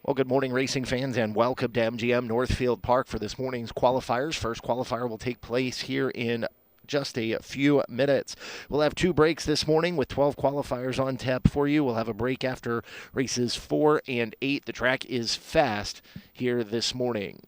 Well, good morning, racing fans, and welcome to MGM Northfield Park for this morning's qualifiers. First qualifier will take place here in just a few minutes. We'll have two breaks this morning with 12 qualifiers on tap for you. We'll have a break after races 4 and 8. The track is fast here this morning.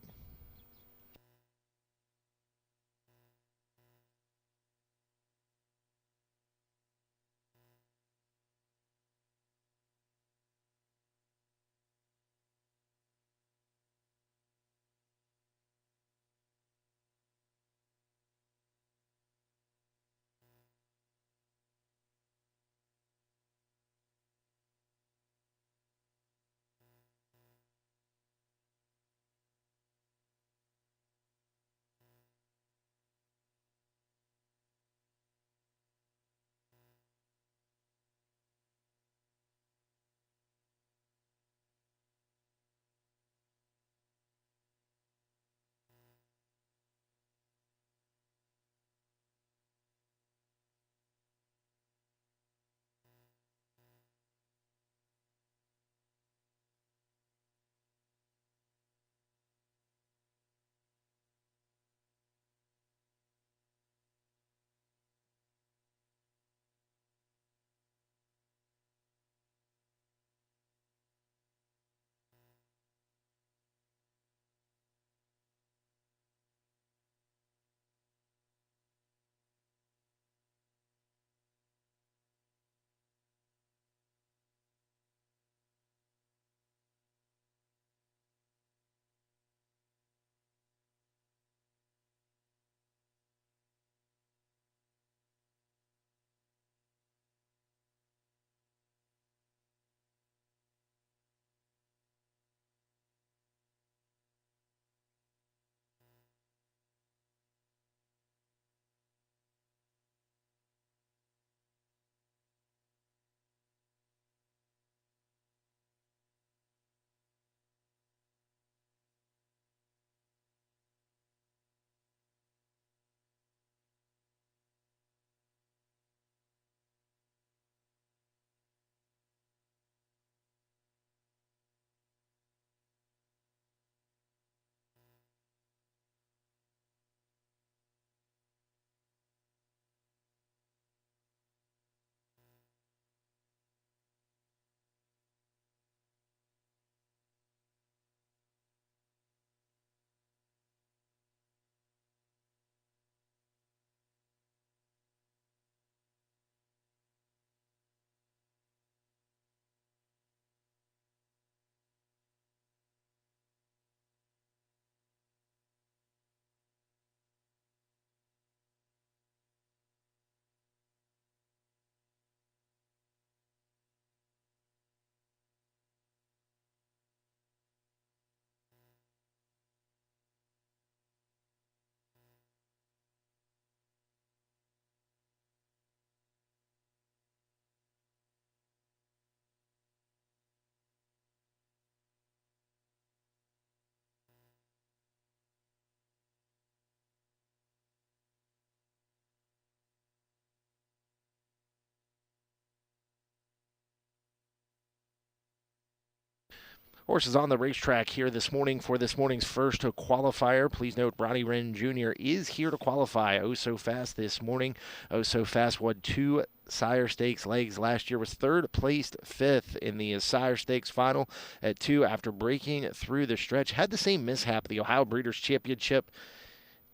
Horses on the racetrack here this morning for this morning's first qualifier. Please note Ronnie Wren Jr. is here to qualify. Oh so fast this morning. Oh so fast won two Sire Stakes legs last year, was third placed fifth in the Sire Stakes final at 2 after breaking through the stretch. Had the same mishap, the Ohio Breeders' Championship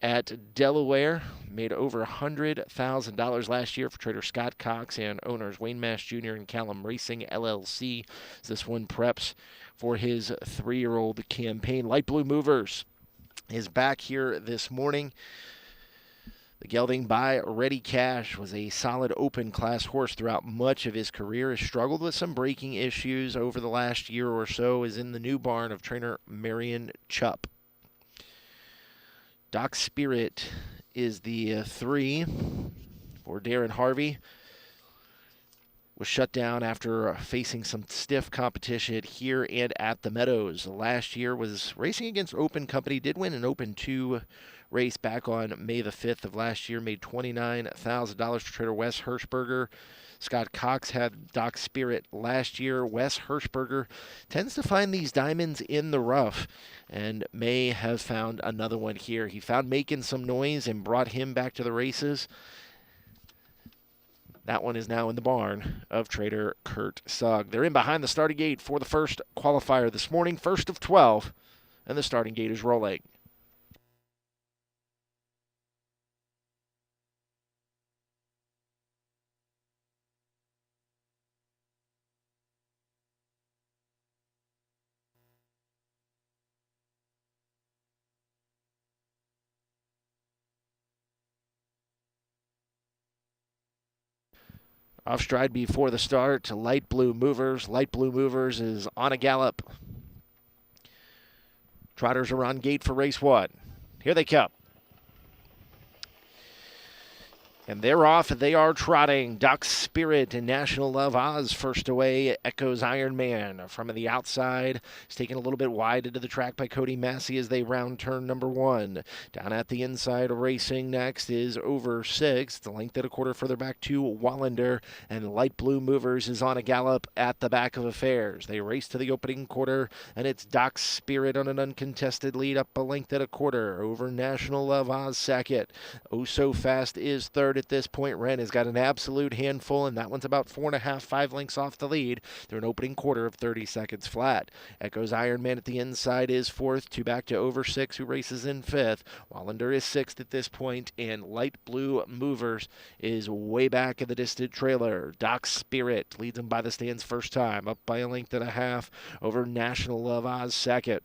at Delaware. Made over $100,000 last year for trader Scott Cox and owners Wayne Mash Jr. and Callum Racing LLC. This one preps for his 3-year-old campaign. Light Blue Movers is back here this morning. The gelding by Ready Cash was a solid open class horse throughout much of his career. Has struggled with some breaking issues over the last year or so. Is in the new barn of trainer Marion Chupp. Doc Spirit is the 3 for Darren Harvey. Was shut down after facing some stiff competition here and at the Meadows. Last year was racing against Open Company. Did win an Open 2 race back on May the 5th of last year. Made $29,000 for trader Wes Hirschberger. Scott Cox had Doc Spirit last year. Wes Hirschberger tends to find these diamonds in the rough and may have found another one here. He found making some noise and brought him back to the races. That one is now in the barn of trader Kurt Sugg. They're in behind the starting gate for the first qualifier this morning, first of 12, and the starting gate is rolling. Off stride before the start to Light Blue Movers. Light Blue Movers is on a gallop. Trotters are on gate for race one. Here they come. And they're off. They are trotting. Doc Spirit and National Love Oz first away. Echoes Iron Man from the outside. It's taken a little bit wide into the track by Cody Massey as they round turn number one. Down at the inside, racing next is Over 6. It's a length and a quarter further back to Wallander. And Light Blue Movers is on a gallop at the back of affairs. They race to the opening quarter, and it's Doc Spirit on an uncontested lead up a length and a quarter over National Love Oz second. Oh So Fast is third. At this point, Wren has got an absolute handful, and that one's about 4.5, 5 lengths off the lead through an opening quarter of 30 seconds flat. Echoes Iron Man at the inside is fourth, two back to Over 6, who races in fifth. Wallander is sixth at this point, and Light Blue Movers is way back in the distant trailer. Doc Spirit leads him by the stands first time, up by a length and a half over National Love Oz second.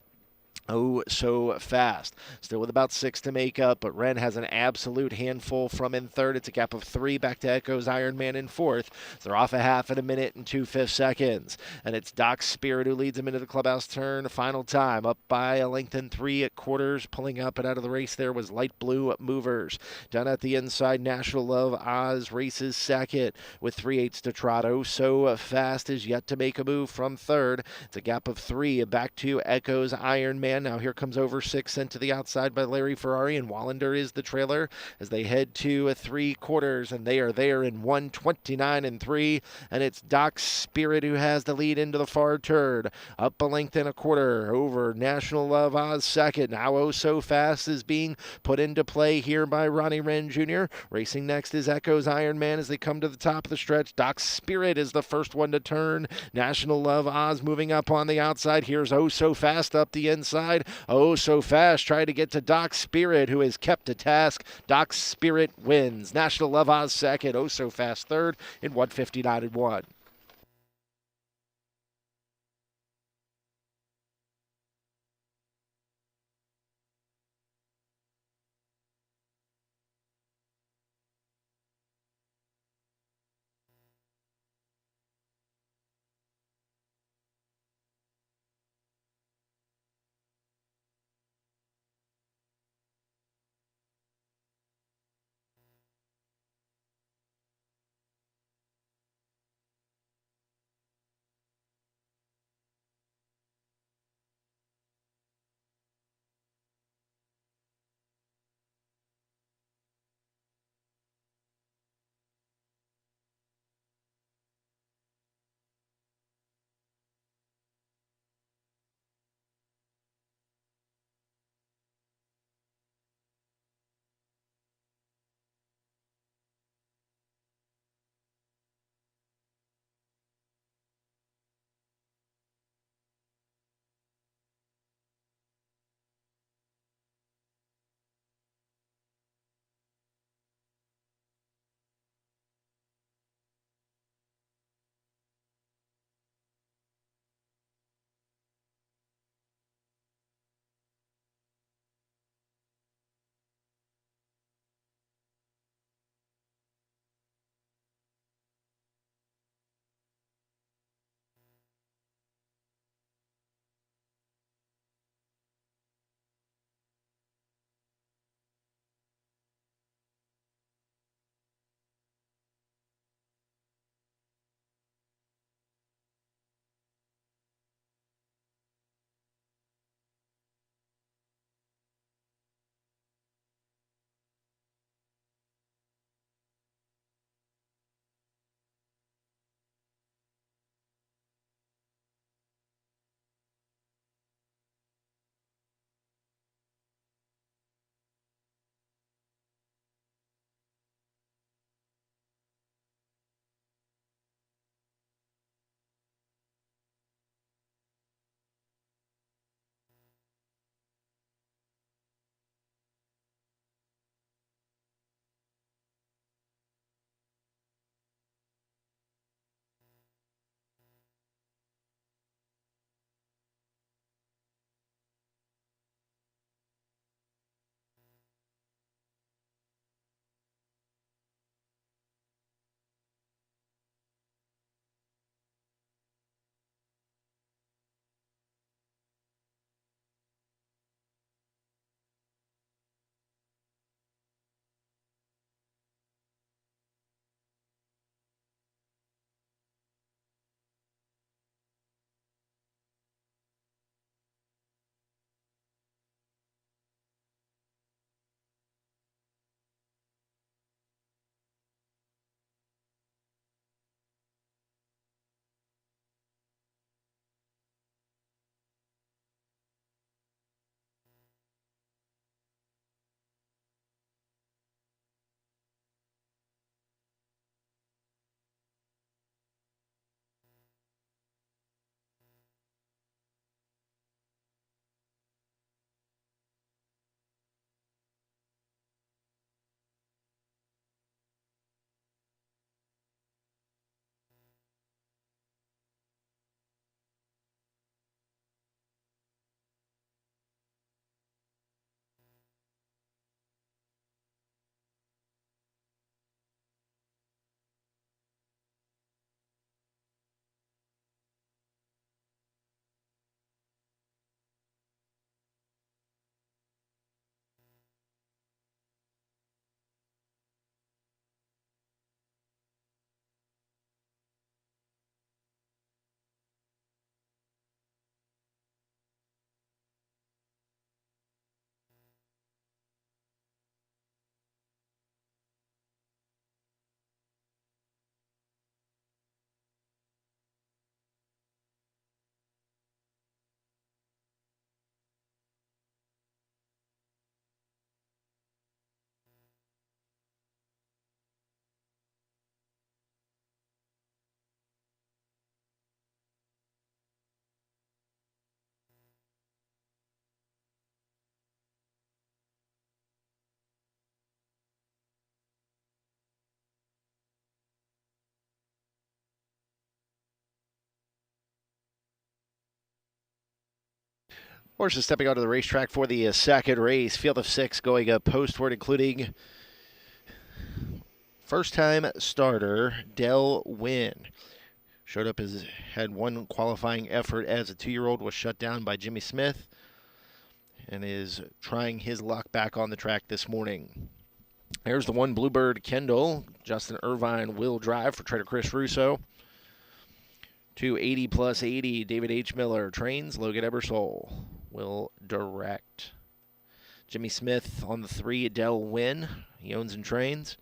Oh So Fast. Still with about 6 to make up, but Wren has an absolute handful from in third. It's a gap of 3 back to Echoes Iron Man in fourth. So they're off a half in a minute and 2/5 seconds. And it's Doc Spirit who leads them into the clubhouse turn. Final time, up by a length and 3/4. Pulling up and out of the race there was Light Blue Movers. Down at the inside, National Love Oz races second with 3/8 to trot. Oh So Fast is yet to make a move from third. It's a gap of 3 back to Echoes Iron Man. Now here comes Over 6 sent to the outside by Larry Ferrari, and Wallander is the trailer as they head to 3/4, and they are there in 1:29 and 3, and it's Doc Spirit who has the lead into the far turn. Up a length and a quarter over National Love Oz second. Now Oh So Fast is being put into play here by Ronnie Wren Jr. Racing next is Echoes Iron Man as they come to the top of the stretch. Doc Spirit is the first one to turn. National Love Oz moving up on the outside. Here's Oh So Fast up the inside. Oh So Fast trying to get to Doc Spirit, who is kept to task. Doc Spirit wins. National Love Oz second. Oh So Fast third in 1:59 and 1. Horses stepping onto the racetrack for the second race. Field of 6 going up postward, including first-time starter Del Wynn. Showed up as had one qualifying effort as a 2-year-old, was shut down by Jimmy Smith, and is trying his luck back on the track this morning. There's the one Bluebird Kendall. Justin Irvine will drive for trainer Chris Russo. 280 plus 80, David H. Miller trains. Logan Ebersole will direct. Jimmy Smith on the 3, Del Wynn. He owns and trains.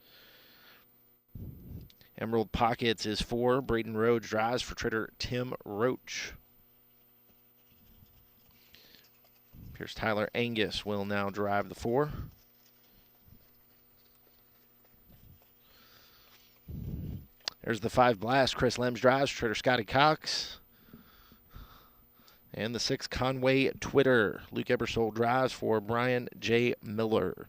Emerald Pockets is 4. Braden Rhodes drives for trainer Tim Roach. Here's Tyler Angus will now drive the 4. There's the 5 Blast. Chris Lems drives for trainer Scotty Cox. And the 6 Conway Twitter. Luke Ebersole drives for Brian J. Miller.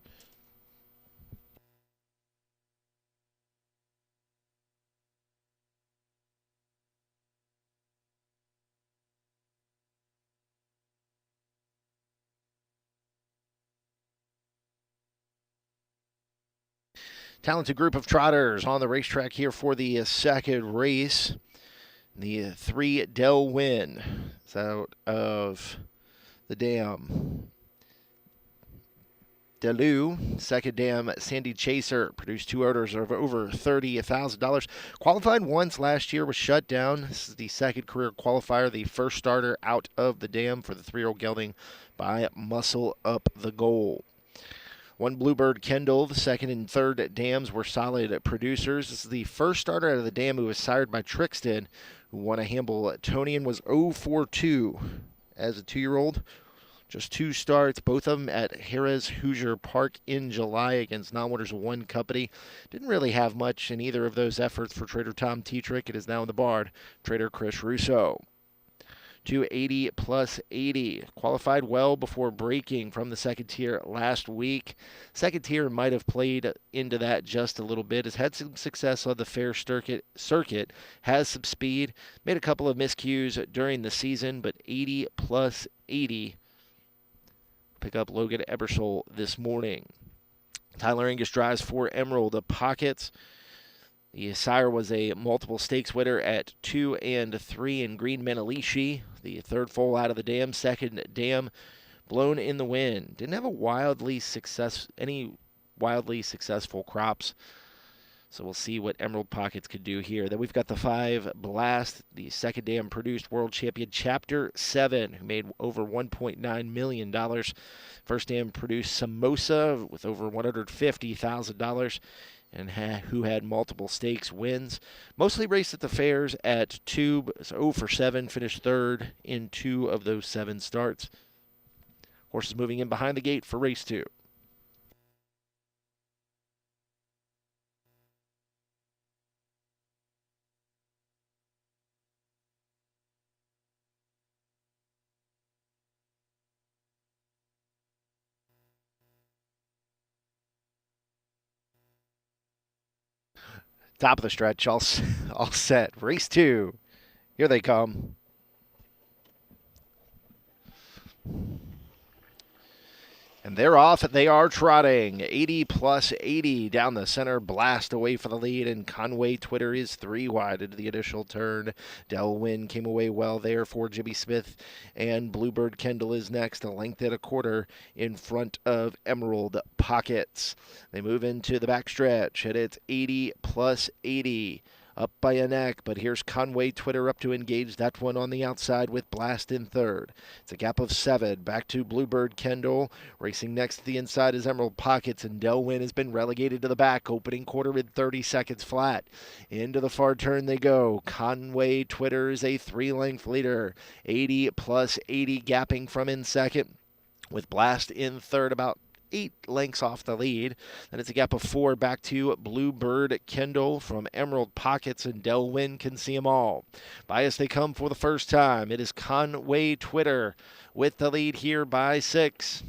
Talented group of trotters on the racetrack here for the second race. The 3 Del Wynn is out of the dam. Delu, second dam, Sandy Chaser, produced 2 orders of over $30,000. Qualified once last year, was shut down. This is the second career qualifier, the first starter out of the dam for the 3-year-old gelding by Muscle Up the Goal. 1 Bluebird Kendall, the second and third dams were solid producers. This is the first starter out of the dam who was sired by Trixton, who won a Hambletonian, was 0-4-2 as a 2-year-old. Just 2 starts, both of them at Harrah's Hoosier Park in July against Non-Winners 1 Company. Didn't really have much in either of those efforts for trader Tom Tetrick. It is now in the barn, trader Chris Russo. 280 plus 80. Qualified well before breaking from the second tier last week. Second tier might have played into that just a little bit. Has had some success on the fair circuit. Has some speed. Made a couple of miscues during the season, but 80 plus 80. Pick up Logan Ebersole this morning. Tyler Angus drives for Emerald Pockets. The sire was a multiple stakes winner at 2 and 3 in Green Menalishi. The third foal out of the dam, second dam blown in the wind. Didn't have any wildly successful crops. So we'll see what Emerald Pockets could do here. Then we've got the 5 Blast, the second dam produced world champion, Chapter 7, who made over $1.9 million. First dam produced Samosa with over $150,000. And who had multiple stakes wins. Mostly raced at the fairs at 2, so 0-for-7, finished third in 2 of those 7 starts. Horses moving in behind the gate for race 2. Top of the stretch, all set. Race 2. Here they come. And they're off. They are trotting. 80 plus 80 down the center. Blast away for the lead. And Conway Twitter is 3 wide into the initial turn. Del Wynn came away well there for Jimmy Smith. And Bluebird Kendall is next. A length and a quarter in front of Emerald Pockets. They move into the backstretch. And it's 80 plus 80. Up by a neck, but here's Conway Twitter up to engage that one on the outside with Blast in third. It's a gap of 7. Back to Bluebird Kendall. Racing next to the inside is Emerald Pockets, and Del Wynn has been relegated to the back. Opening quarter in 30 seconds flat. Into the far turn they go. Conway Twitter is a 3-length leader. 80 plus 80 gapping from in second, with Blast in third, about 8 lengths off the lead. Then it's a gap of 4 back to Bluebird Kendall from Emerald Pockets, and Del Wynn can see them all. By us they come for the first time. It is Conway Twitter with the lead here by 6.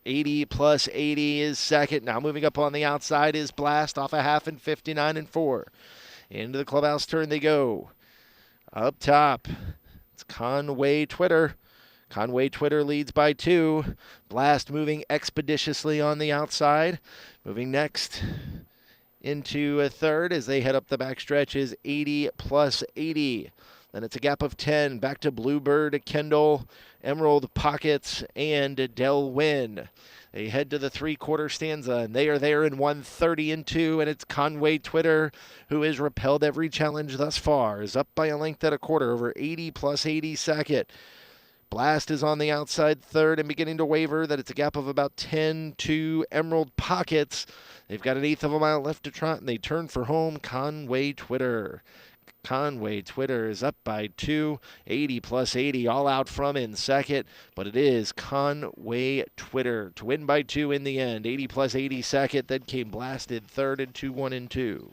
80 plus 80 is second. Now moving up on the outside is Blast off a half and 59 and 4. Into the clubhouse turn they go. Up top, it's Conway Twitter. Conway Twitter leads by 2. Blast moving expeditiously on the outside. Moving next into a third as they head up the backstretch is 80 plus 80. Then it's a gap of 10. Back to Bluebird, Kendall, Emerald, Pockets, and Delwyn. They head to the three-quarter stanza, and they are there in 1:30 and 2, and it's Conway Twitter, who has repelled every challenge thus far, is up by a length at a quarter over 80 plus 80 second. Blast is on the outside third and beginning to waver. That it's a gap of about 10 to Emerald Pockets. They've got an eighth of a mile left to trot, and they turn for home. Conway Twitter. Conway Twitter is up by 2, 80 plus 80, all out from in second, but it is Conway Twitter to win by 2 in the end. 80 plus 80 second, then came Blasted third and 2, 1 and 2.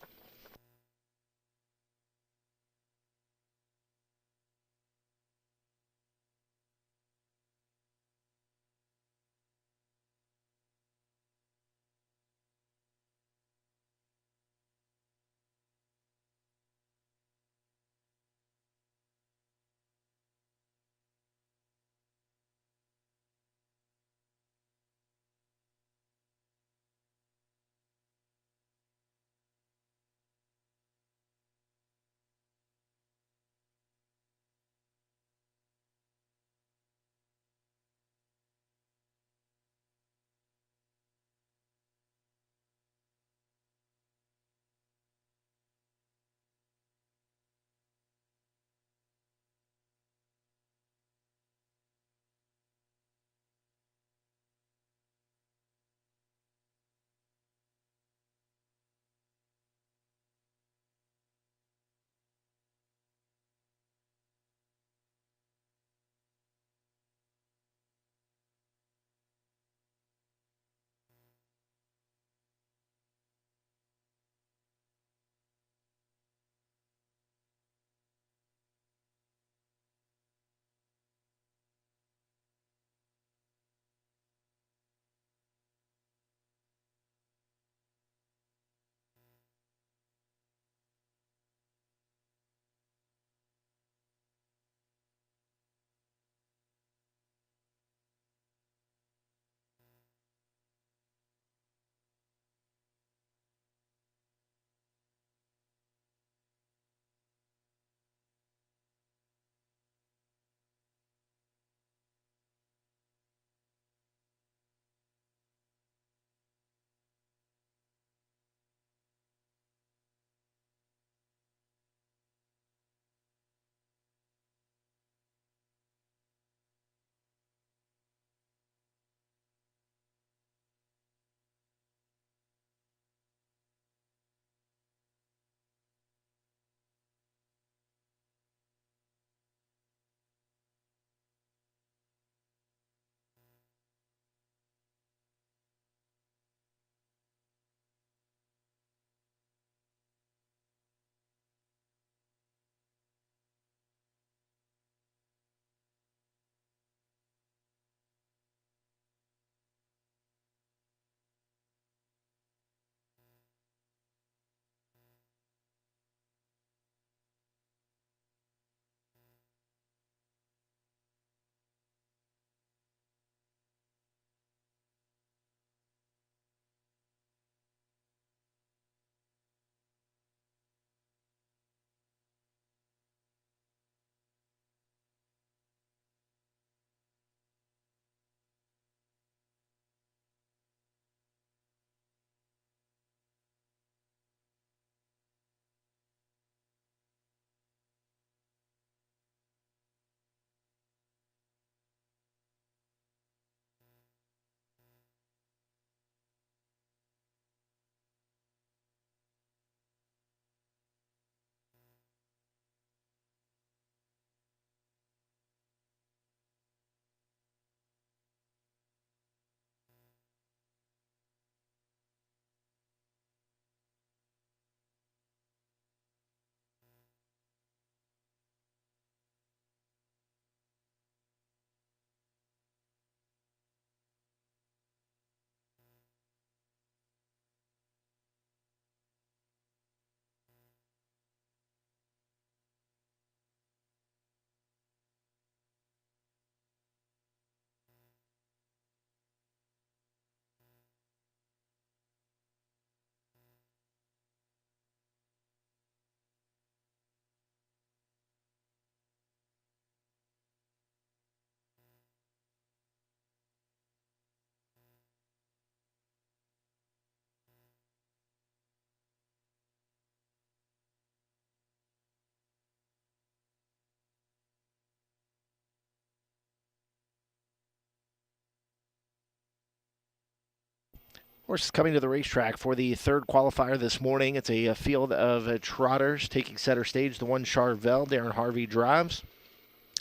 Horses coming to the racetrack for the third qualifier this morning. It's a field of trotters taking center stage. The one Charvel, Darren Harvey drives.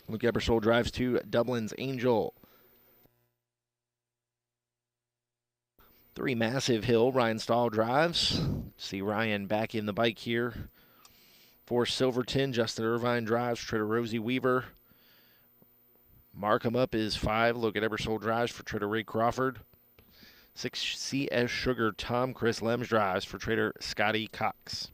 Luke Ebersole drives to Dublin's Angel. 3 Massive Hill, Ryan Stahl drives. See Ryan back in the bike here. 4 Silverton, Justin Irvine drives. Trader Rosie Weaver. Mark 'em Up is 5. Look at Ebersole drives for Trader Ray Crawford. 6 CS Sugar Tom. Chris Lems drives for Trader Scotty Cox.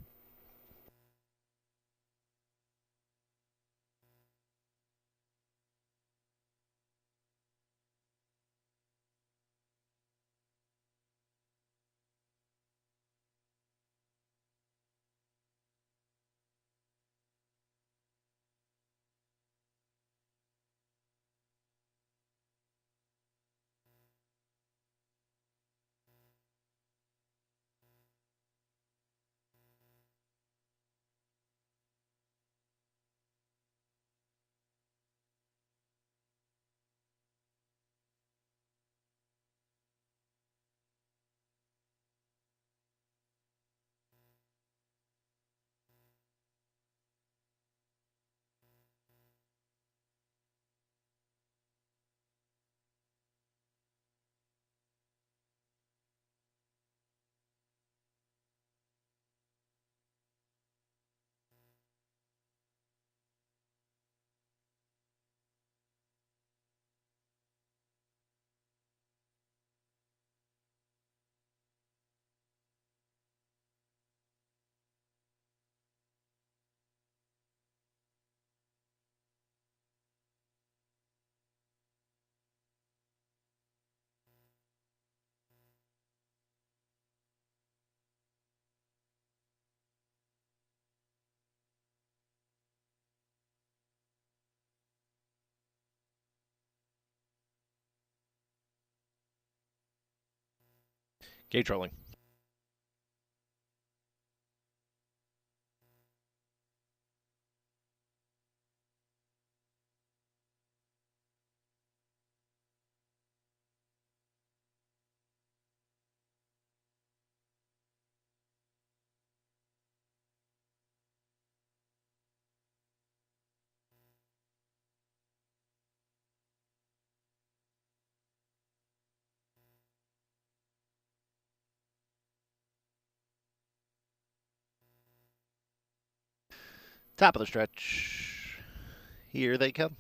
Gate rolling. Top of the stretch. Here they come.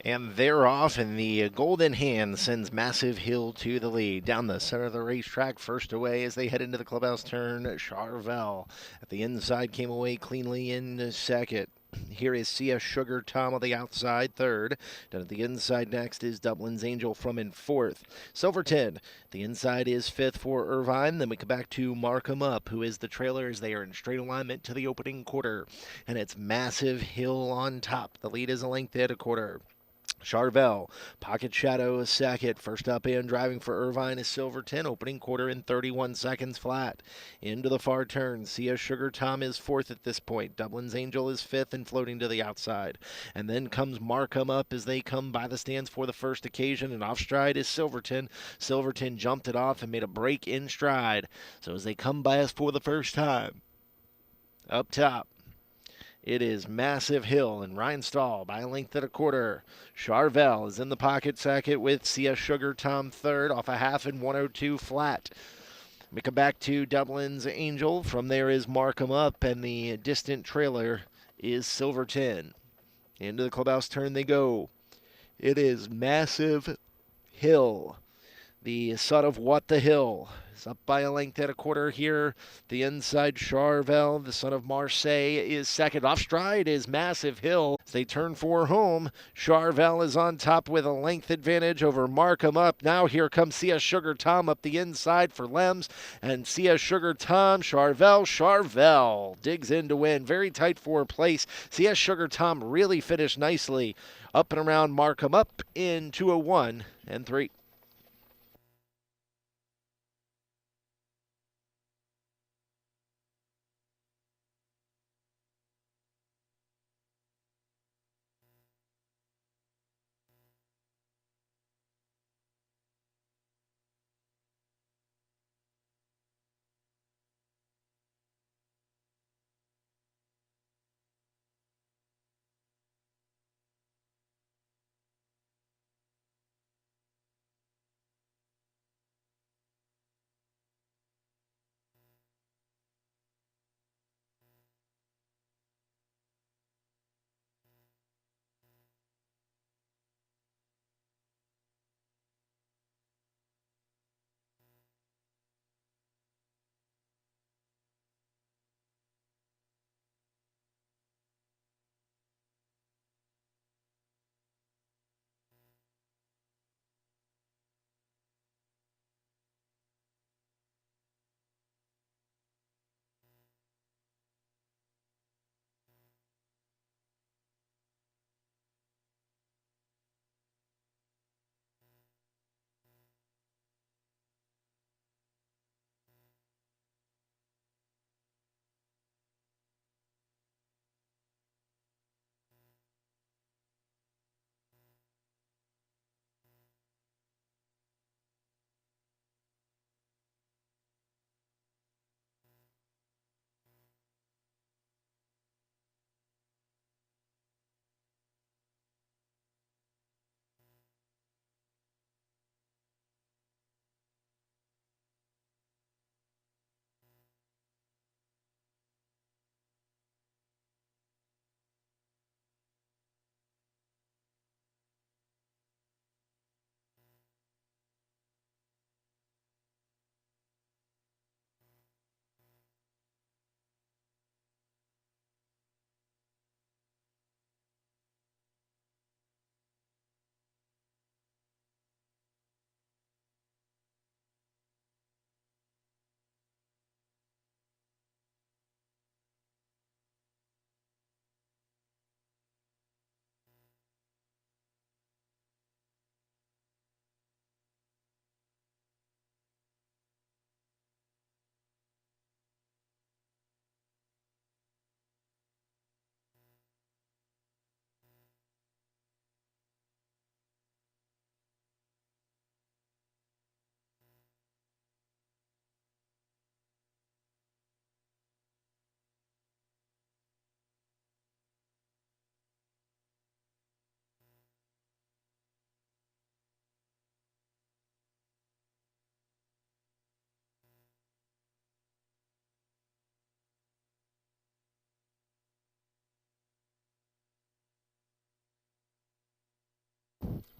And they're off, and the Golden Hand sends Massive Hill to the lead. Down the center of the racetrack, first away as they head into the clubhouse turn, Charvel. At the inside, came away cleanly in second. Here is CS Sugar Tom on the outside, third. Down at the inside next is Dublin's Angel from in fourth. Silverton, the inside is fifth for Irvine. Then we come back to Mark 'em Up, who is the trailer as they are in straight alignment to the opening quarter. And it's Massive Hill on top. The lead is a length at a quarter. Charvel, Pocket Shadow second. First up and driving for Irvine is Silverton, opening quarter in 31 seconds flat. Into the far turn, CS Sugar Tom is fourth at this point. Dublin's Angel is fifth and floating to the outside. And then comes Mark 'em Up as they come by the stands for the first occasion, and off stride is Silverton. Silverton jumped it off and made a break in stride. So as they come by us for the first time, up top, it is Massive Hill and Ryan Stahl by a length at a quarter. Charvel is in the pocket second with CS Sugar Tom third off a half and 102 flat. We come back to Dublin's Angel. From there is Mark 'em Up, and the distant trailer is Silverton. Into the clubhouse turn they go. It is Massive Hill, the son of What the Hill. Is up by a length at a quarter here. The inside Charvel, the son of Marseille, is second. Off stride is Massive Hill. As they turn for home, Charvel is on top with a length advantage over Mark 'em Up. Now here comes CS Sugar Tom up the inside for Lems. And CS Sugar Tom, Charvel digs in to win. Very tight for place. CS Sugar Tom really finished nicely up and around Mark 'em Up in 2:01 and 3.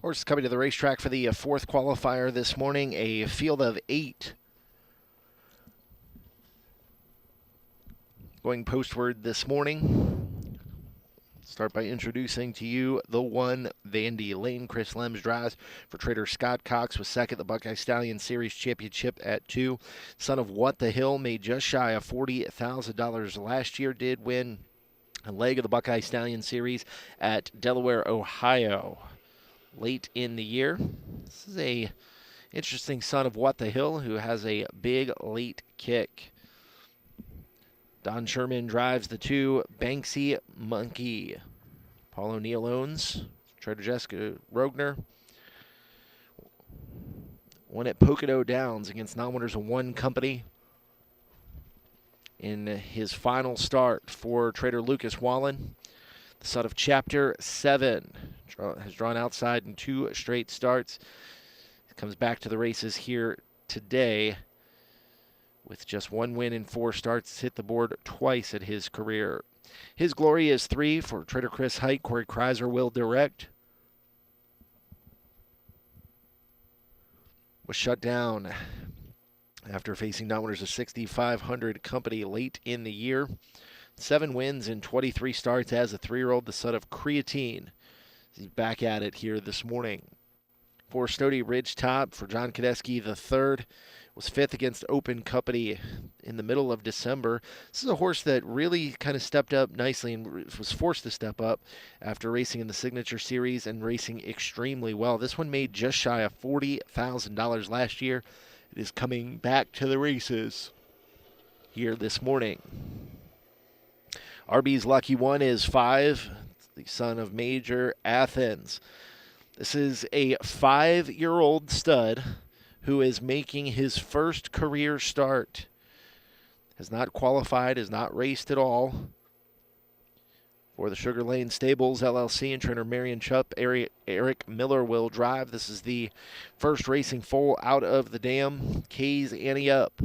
Horses coming to the racetrack for the fourth qualifier this morning, a field of 8. Going postward this morning. Start by introducing to you the 1, Vandy Lane. Chris Lems drives for trader Scott Cox, was second. The Buckeye Stallion Series Championship at 2. Son of What the Hill made just shy of $40,000 last year. Did win a leg of the Buckeye Stallion Series at Delaware, Ohio, late in the year. This is a interesting son of What the Hill who has a big late kick. Don Sherman drives the 2, Banksy Monkey. Paul O'Neill owns. Trader Jessica Rogner won at Pocono Downs against non-winners of One Company in his final start for Trader Lucas Wallen. The son of Chapter 7 has drawn outside in 2 straight starts. Comes back to the races here today with just 1 win in 4 starts. Hit the board twice at his career. His Glory is 3 for Trader Chris Height. Corey Kreiser will direct. Was shut down after facing non-winners of 6,500 Company late in the year. 7 wins in 23 starts as a 3-year-old, the son of Creatine. He's back at it here this morning. For Stody Ridgetop for John Kadeski III. Was 5th against Open Company in the middle of December. This is a horse that really kind of stepped up nicely and was forced to step up after racing in the Signature Series and racing extremely well. This one made just shy of $40,000 last year. It is coming back to the races here this morning. RB's Lucky One is 5, the son of Major Athens. This is a 5-year-old stud who is making his first career start. Has not qualified, has not raced at all. For the Sugar Lane Stables LLC and trainer Marion Chupp, Eric Miller will drive. This is the first racing foal out of the dam. K's Annie up.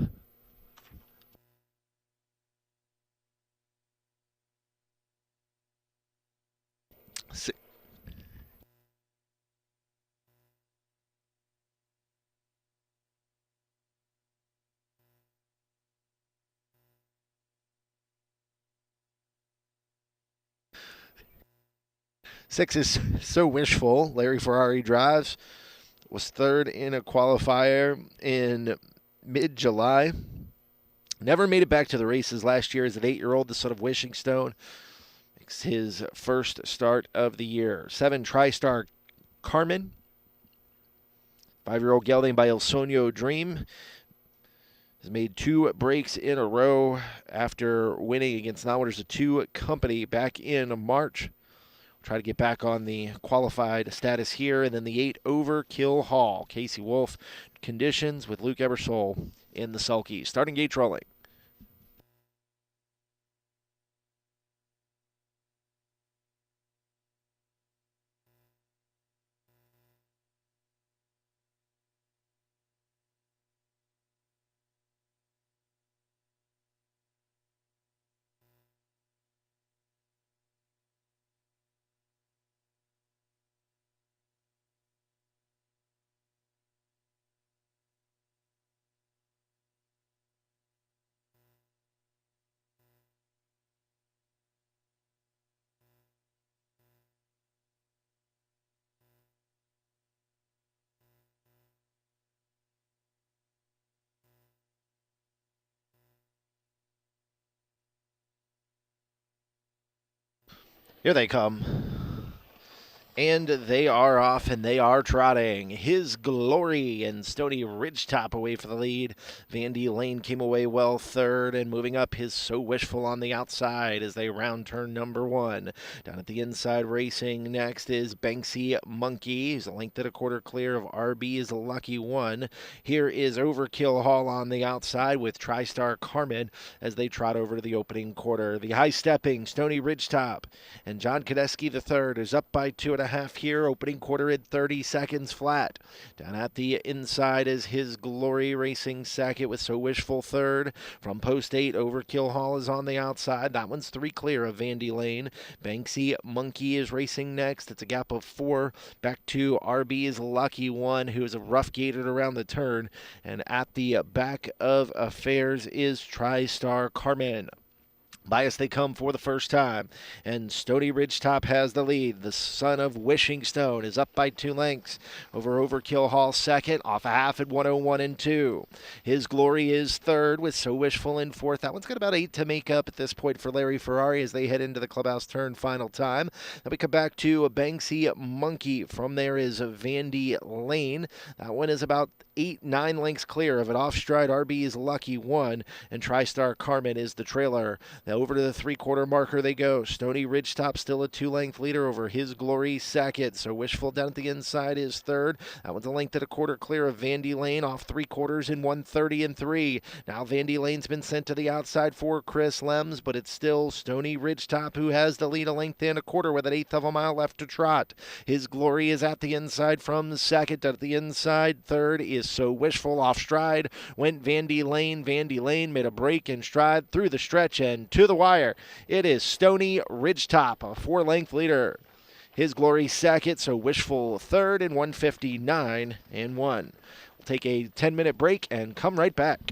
Six is So Wishful. Larry Ferrari drives. Was 3rd in a qualifier in mid-July. Never made it back to the races last year as an 8-year-old, the son of Wishing Stone. Makes his first start of the year. 7, TriStar Carmen. 5-year-old gelding by El Sonio Dream. Has made 2 breaks in a row after winning against non-winners of 2 Company back in March. Try to get back on the qualified status here. And then the 8, Overkill Hall. Casey Wolf conditions with Luke Ebersole in the sulky. Starting gate rolling. Here they come. And they are off, and they are trotting. His Glory and Stony Ridgetop away for the lead. Vandy Lane came away well 3rd, and moving up, his So Wishful on the outside as they round turn number 1. Down at the inside racing next is Banksy Monkey. He's a length and a quarter clear of RB is a Lucky One. Here is Overkill Hall on the outside with TriStar Carmen as they trot over to the opening quarter. The high-stepping Stony Ridgetop and John Kadeski III is up by 2.5. 2.5 here. Opening quarter at 30 seconds flat. Down at the inside is His Glory racing second with So Wishful third. From post 8, Overkill Hall is on the outside. That one's 3 clear of Vandy Lane. Banksy Monkey is racing next. It's a gap of 4. Back to RB's Lucky One, who is a rough gated around the turn. And at the back of Affairs is TriStar Carmen. Bias they come for the first time, and Stony Ridgetop has the lead. The son of Wishing Stone is up by 2 lengths over Overkill Hall second, off a half at 101 and 2. His Glory is third with So Wishful in fourth. That one's got about 8 to make up at this point for Larry Ferrari as they head into the clubhouse turn final time. Then we come back to a Banksy Monkey. From there is a Vandy Lane. That one is about 8-9 lengths clear of it. Off stride RB's Lucky One, and TriStar Carmen is the trailer. Now over to the 3/4 marker they go. Stony Ridgetop still a 2-length leader over His Glory second. So Wishful down at the inside is third. That one's a length and a quarter clear of Vandy Lane, off 3/4 in 1:30 and 3. Now Vandy Lane's been sent to the outside for Chris Lems, but it's still Stony Ridgetop who has the lead, a length and a quarter with an 1/8 of a mile left to trot. His Glory is at the inside from second. At the inside, third is So Wishful. Off stride went Vandy Lane. Vandy Lane made a break in stride through the stretch and to the wire. It is Stony Ridgetop, a 4-length leader. His Glory second, So Wishful third in 1:59 and 1. We'll take a 10-minute break and come right back.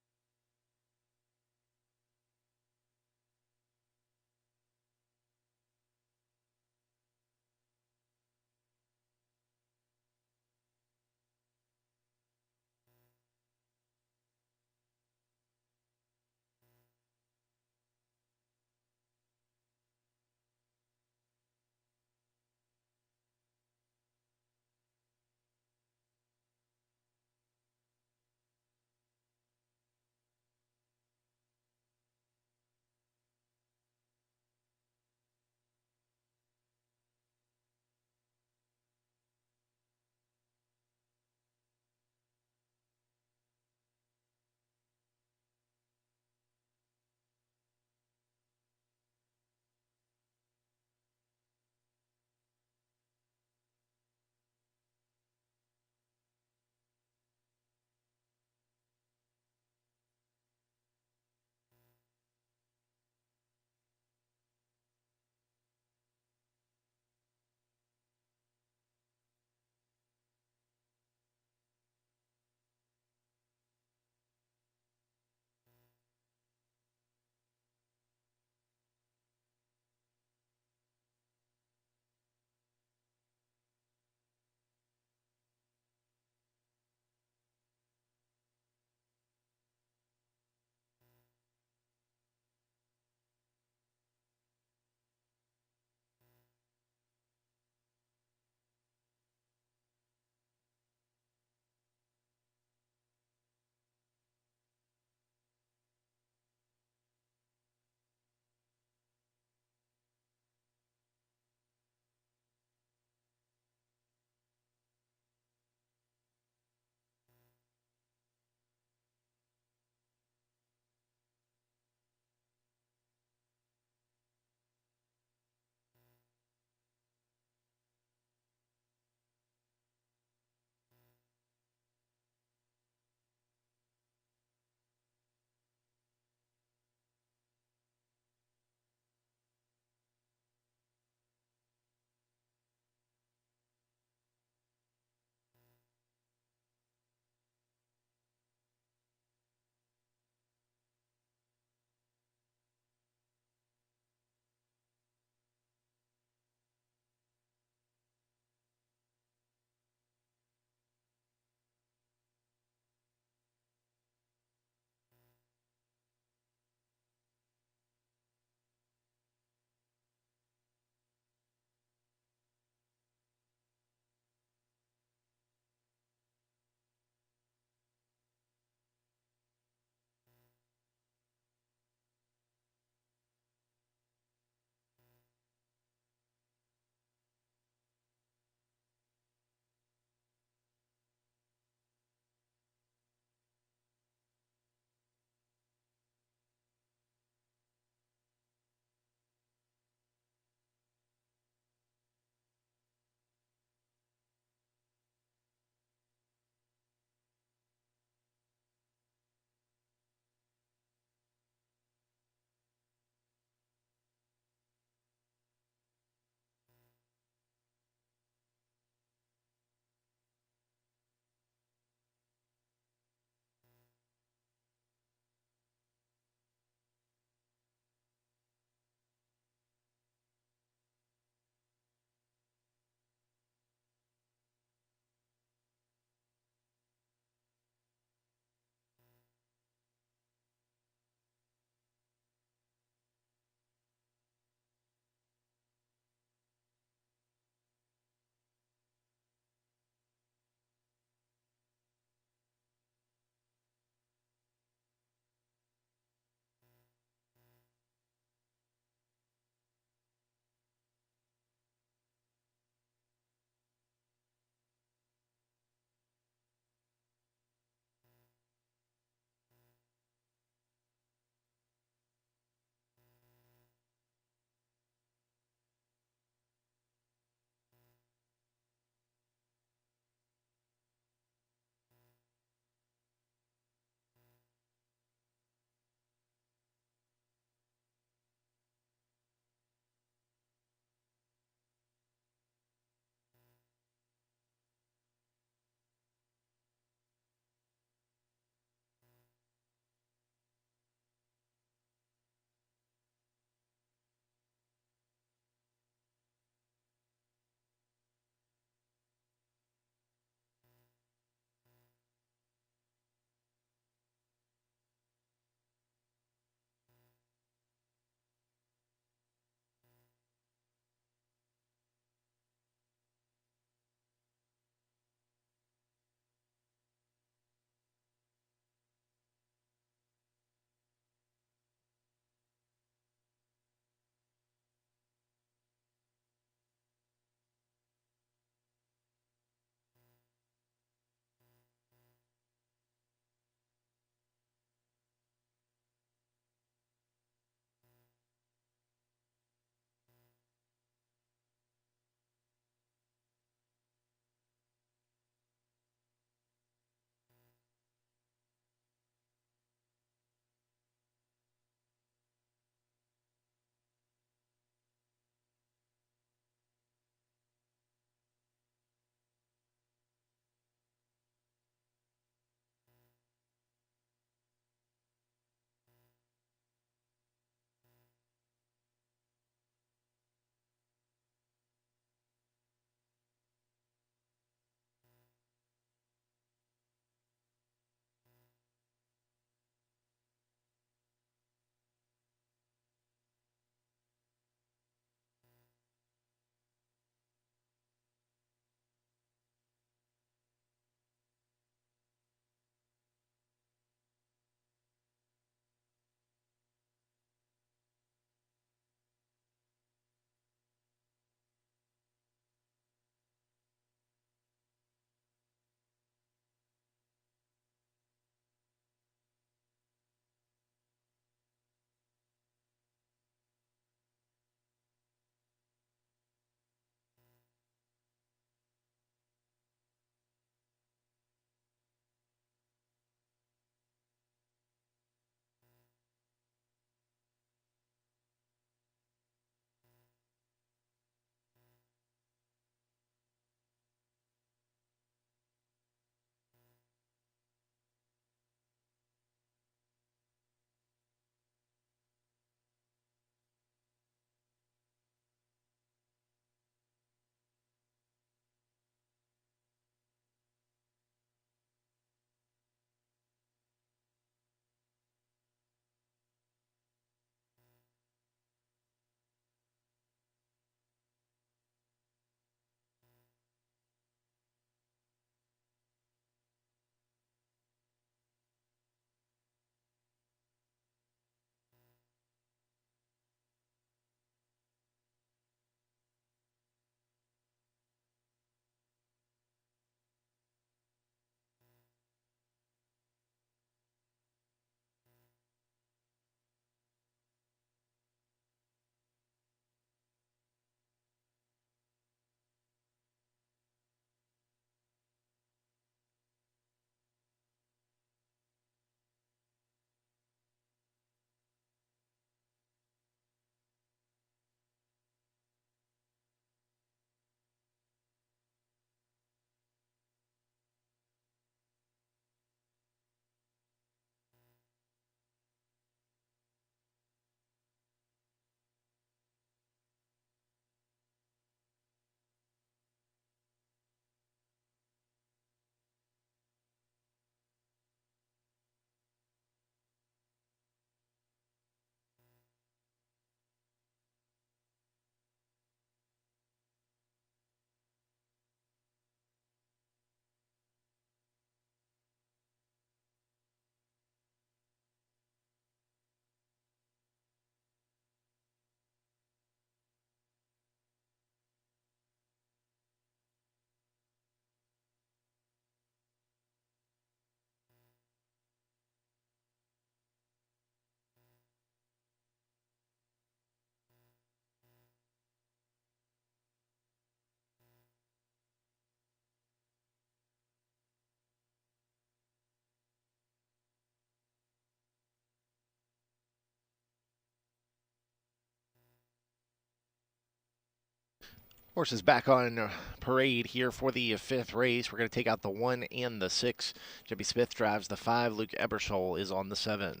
Horses back on parade here for the fifth race. We're going to take out the 1 and the 6. Jimmy Smith drives the 5. Luke Ebersol is on the 7.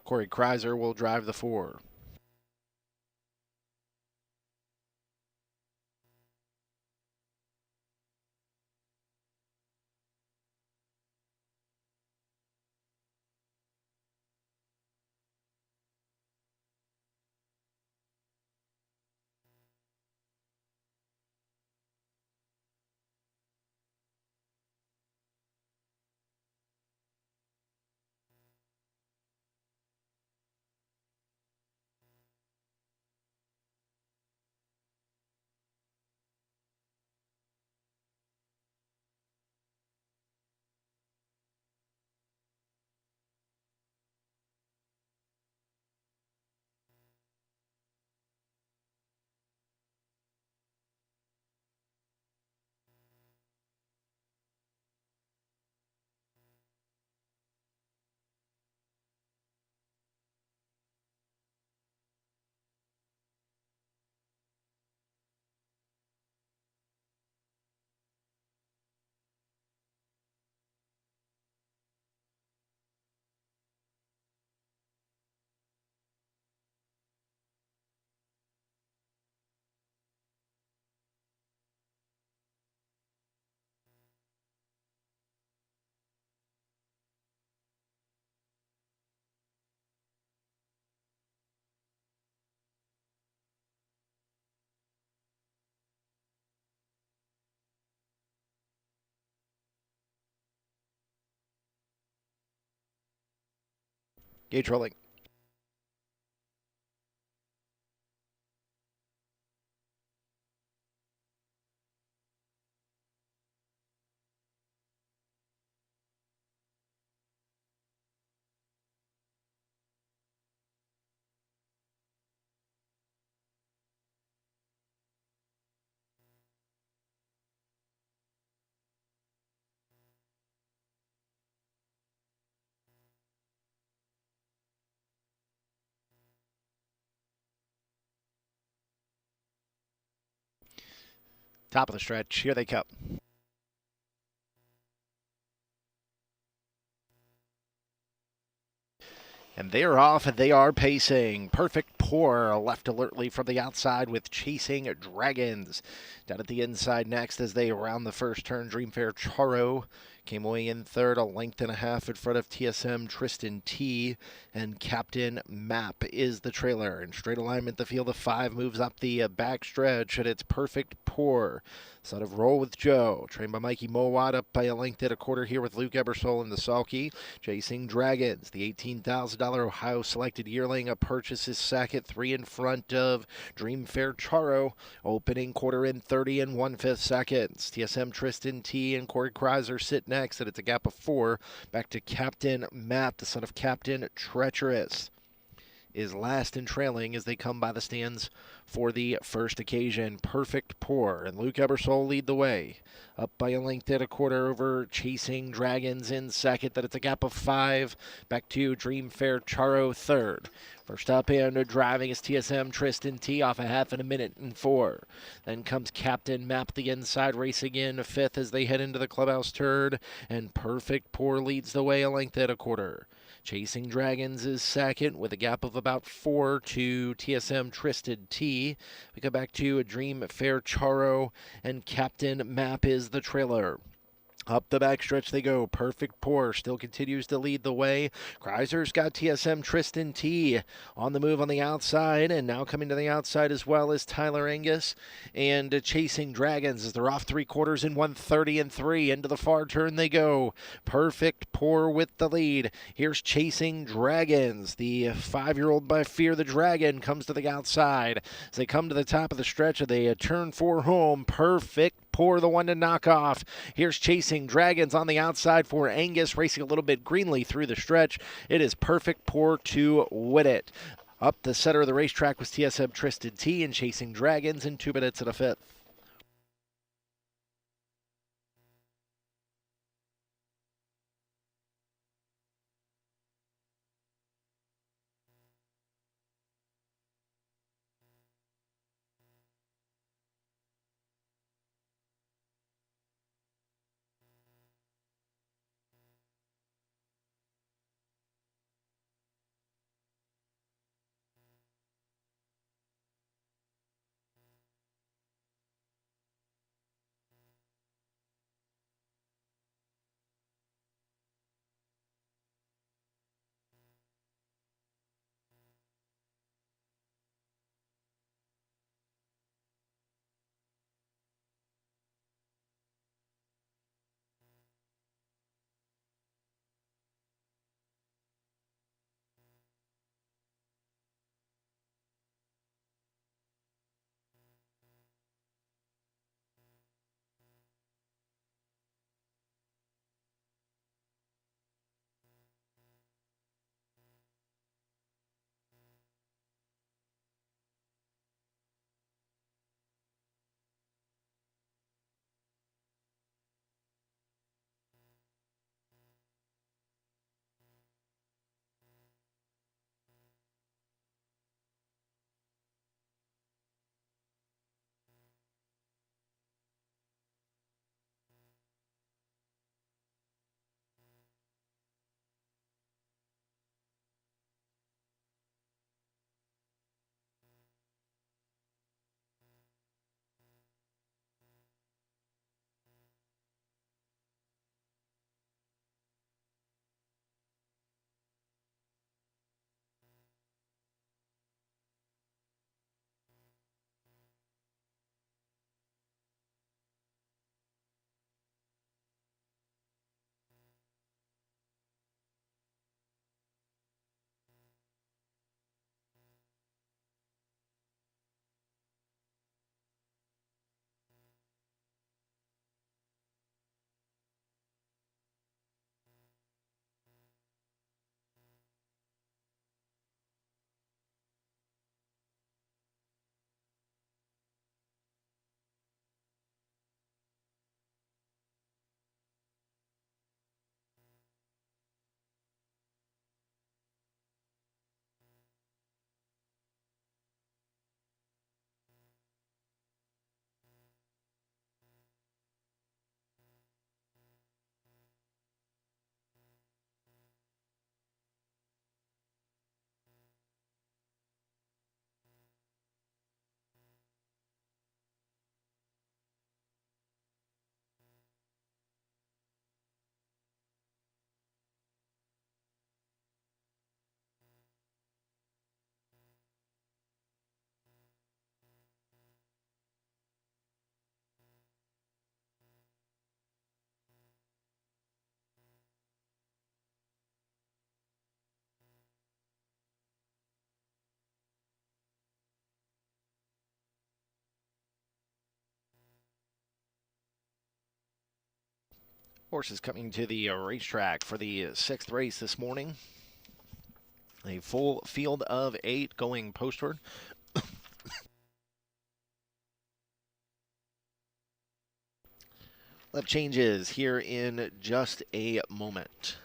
Corey Kreiser will drive the 4. Gauge rolling. Top of the stretch. Here they come. And they're off, and they are pacing. Perfect Pour left alertly from the outside with Chasing Dragons. Down at the inside next as they round the first turn, Dreamfair Charo came away in third, a length and a half in front of TSM Tristan T. And Captain Map is the trailer. In straight alignment, the field of 5 moves up the back stretch, and it's Perfect Pour. Son of Roll with Joe, trained by Mikey Mowat, up by a length and a quarter here with Luke Ebersol in the sulky. Chasing Dragons, the $18,000 Ohio selected yearling, a purchase is second, 3 in front of Dreamfair Charo. Opening quarter in 30 and 1/5 seconds. TSM Tristan T and Corey Kreiser sit next, and it's a gap of 4. Back to Captain Map, the son of Captain Treacherous, is last and trailing as they come by the stands for the first occasion. Perfect Pour and Luke Ebersol lead the way. Up by a length and a quarter over Chasing Dragons in second. That it's a gap of 5. Back to Dreamfair Charo third. First up and driving is TSM Tristan T off a half in a minute and 4. Then comes Captain Map the inside racing in fifth as they head into the clubhouse turn. And Perfect Pour leads the way a length and a quarter. Chasing Dragons is second with a gap of about 4 to TSM Tristan T. We go back to a Dreamfair Charo, and Captain Map is the trailer. Up the backstretch they go. Perfect Pour still continues to lead the way. Kreiser's got TSM Tristan T on the move on the outside, and now coming to the outside as well as Tyler Angus and Chasing Dragons as they're off 3/4 in 1:30 and 3. Into the far turn they go. Perfect Pour with the lead. Here's Chasing Dragons. The 5-year-old by Fear the Dragon comes to the outside. As they come to the top of the stretch, they turn for home. Perfect Pour, the one to knock off. Here's Chasing Dragons on the outside for Angus, racing a little bit greenly through the stretch. It is Perfect Pour to win it. Up the center of the racetrack was TSM Tristan T and Chasing Dragons in 2 minutes and a fifth. Horses coming to the racetrack for the 6th race this morning. A full field of 8 going postward. Left changes here in just a moment.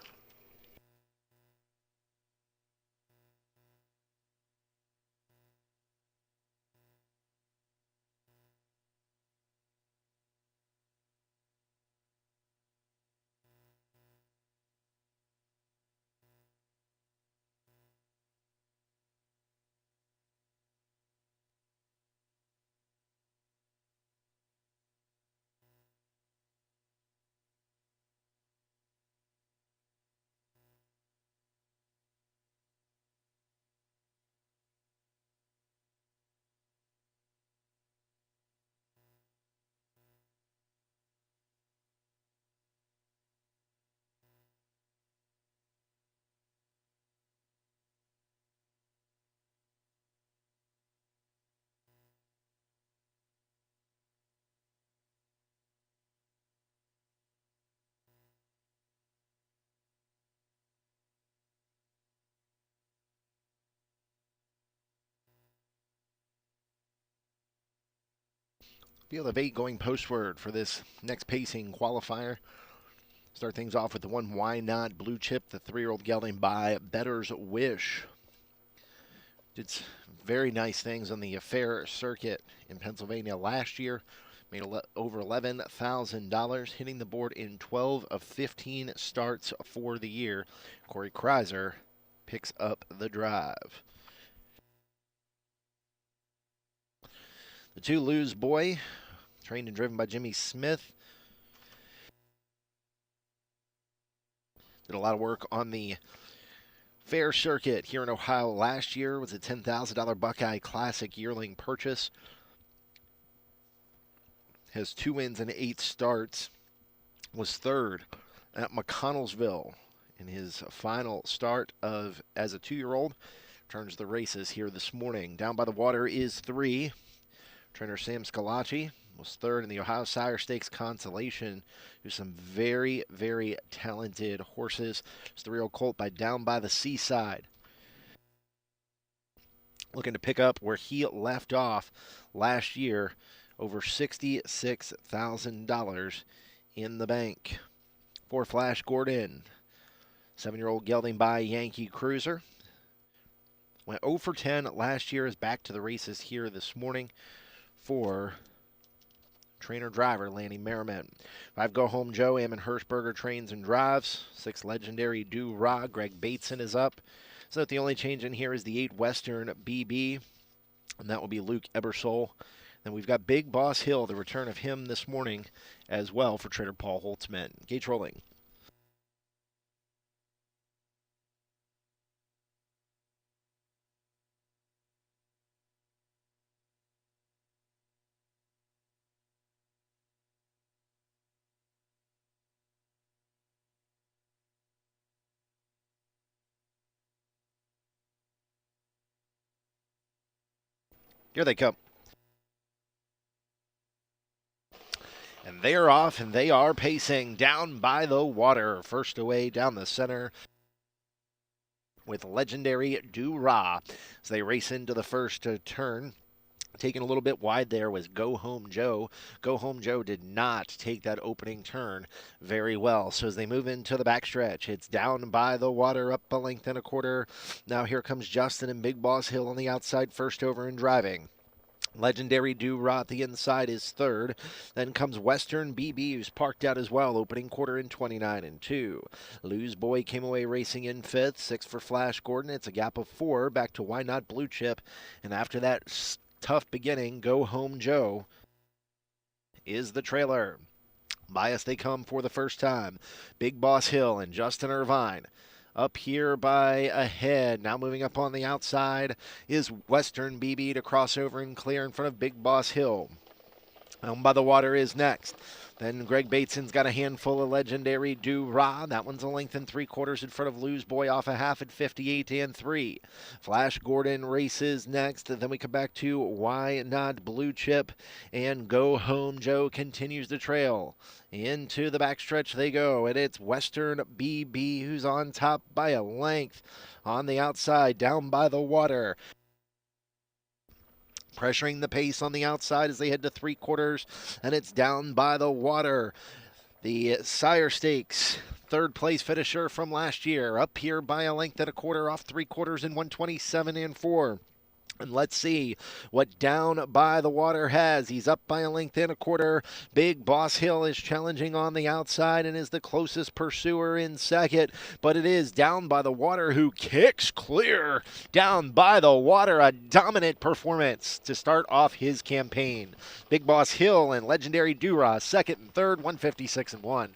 Field of 8 going postward for this next pacing qualifier. Start things off with the one Why Not Blue Chip, the 3-year-old gelding by Better's Wish. Did very nice things on the fair circuit in Pennsylvania last year. Made over $11,000, hitting the board in 12 of 15 starts for the year. Corey Kreiser picks up the drive. The 2 Lose Boy, trained and driven by Jimmy Smith. Did a lot of work on the fair circuit here in Ohio last year. Was a $10,000 Buckeye Classic yearling purchase. Has 2 wins and 8 starts. Was 3rd at McConnellsville in his final start as a 2-year-old. Turns the races here this morning. Down by the Water is 3. Trainer Sam Scalacci was 3rd in the Ohio Sire Stakes Consolation. There's some very, very talented horses. It's the 3-year-old colt by Down by the Seaside. Looking to pick up where he left off last year. Over $66,000 in the bank. 4 Flash Gordon. 7-year-old gelding by Yankee Cruiser. Went 0 for 10 last year. Is back to the races here this morning for trainer-driver Lanny Merriman. 5 Go Home Joe, Ammon Hirschberger trains and drives. 6 Legendary Do Ra, Greg Bateson is up. So the only change in here is the 8 Western BB, and that will be Luke Ebersole. Then we've got Big Boss Hill, the return of him this morning as well for trainer Paul Holtzman. Gauge rolling. Here they come. And they are off, and they are pacing Down by the Water. First away down the center with Legendary Do Ra as they race into the first turn. Taking a little bit wide there was Go Home Joe. Go Home Joe did not take that opening turn very well. So as they move into the backstretch, it's Down by the Water, up a length and a quarter. Now here comes Justin and Big Boss Hill on the outside, first over and driving. Legendary Do Ra at the inside is 3rd. Then comes Western BB, who's parked out as well, opening quarter in 29 and 2. Lose Boy came away racing in 5th. 6 for Flash Gordon. It's a gap of 4 back to Why Not Blue Chip. And after that tough beginning, Go Home Joe is the trailer. Bias they come for the first time. Big Boss Hill and Justin Irvine. Up here by a head. Now moving up on the outside is Western BB to cross over and clear in front of Big Boss Hill. Down by the Water is next. Then Greg Bateson's got a handful of Legendary Do-Ra. That one's a length and 3/4 in front of Lose Boy off a half at 58 and 3. Flash Gordon races next. Then we come back to Why Not Blue Chip, and Go Home Joe continues the trail. Into the backstretch they go, and it's Western BB who's on top by a length. On the outside, down by the water, pressuring the pace on the outside as they head to 3/4, and it's down by the water. The Sire Stakes third place finisher from last year, up here by a length and a quarter off 3/4 in 127 and 4. And let's see what Down by the Water has. He's up by a length and a quarter. Big Boss Hill is challenging on the outside and is the closest pursuer in second. But it is Down by the Water who kicks clear. Down by the Water, a dominant performance to start off his campaign. Big Boss Hill and Legendary Do-Ra, second and third, 156 and 1.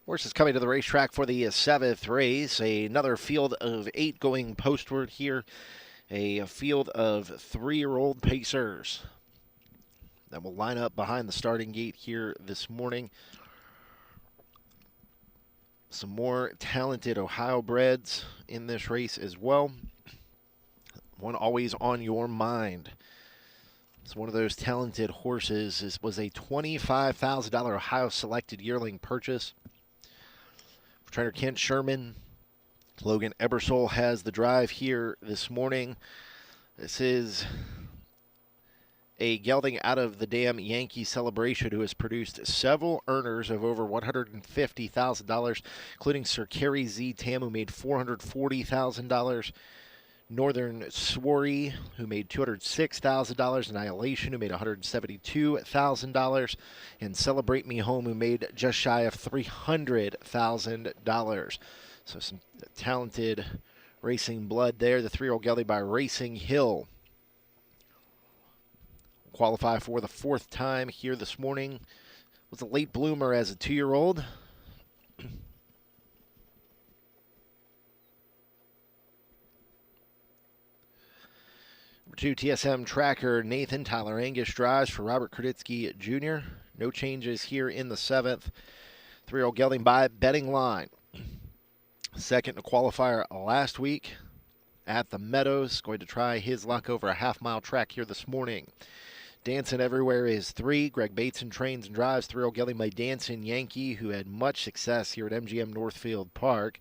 Horses coming to the racetrack for the seventh race. Another field of 8 going postward here. A field of 3-year-old pacers that will line up behind the starting gate here this morning. Some more talented Ohio breds in this race as well. One always on your mind It's one of those talented horses. This was a $25,000 Ohio selected yearling purchase. Trainer Kent Sherman. Logan Ebersol has the drive here this morning. This is a gelding out of the Damn Yankee Celebration who has produced several earners of over $150,000, including Sir Kerry Z. Tam, who made $440,000. Northern Swarry, who made $206,000. Annihilation, who made $172,000. And Celebrate Me Home, who made just shy of $300,000. So some talented racing blood there. The 3-year-old gelding by Racing Hill qualify for the 4th time here this morning. Was a late bloomer as a 2-year-old. Number 2, TSM Tracker Nathan. Tyler Angus drives for Robert Kurditsky Jr. No changes here in the 7th. 3-year-old gelding by Betting Line. Second to qualifier last week at the Meadows. Going to try his luck over a half-mile track here this morning. Dancing Everywhere is 3. Greg Bateson trains and drives 3-year-old gelding by Dancing Yankee, who had much success here at MGM Northfield Park.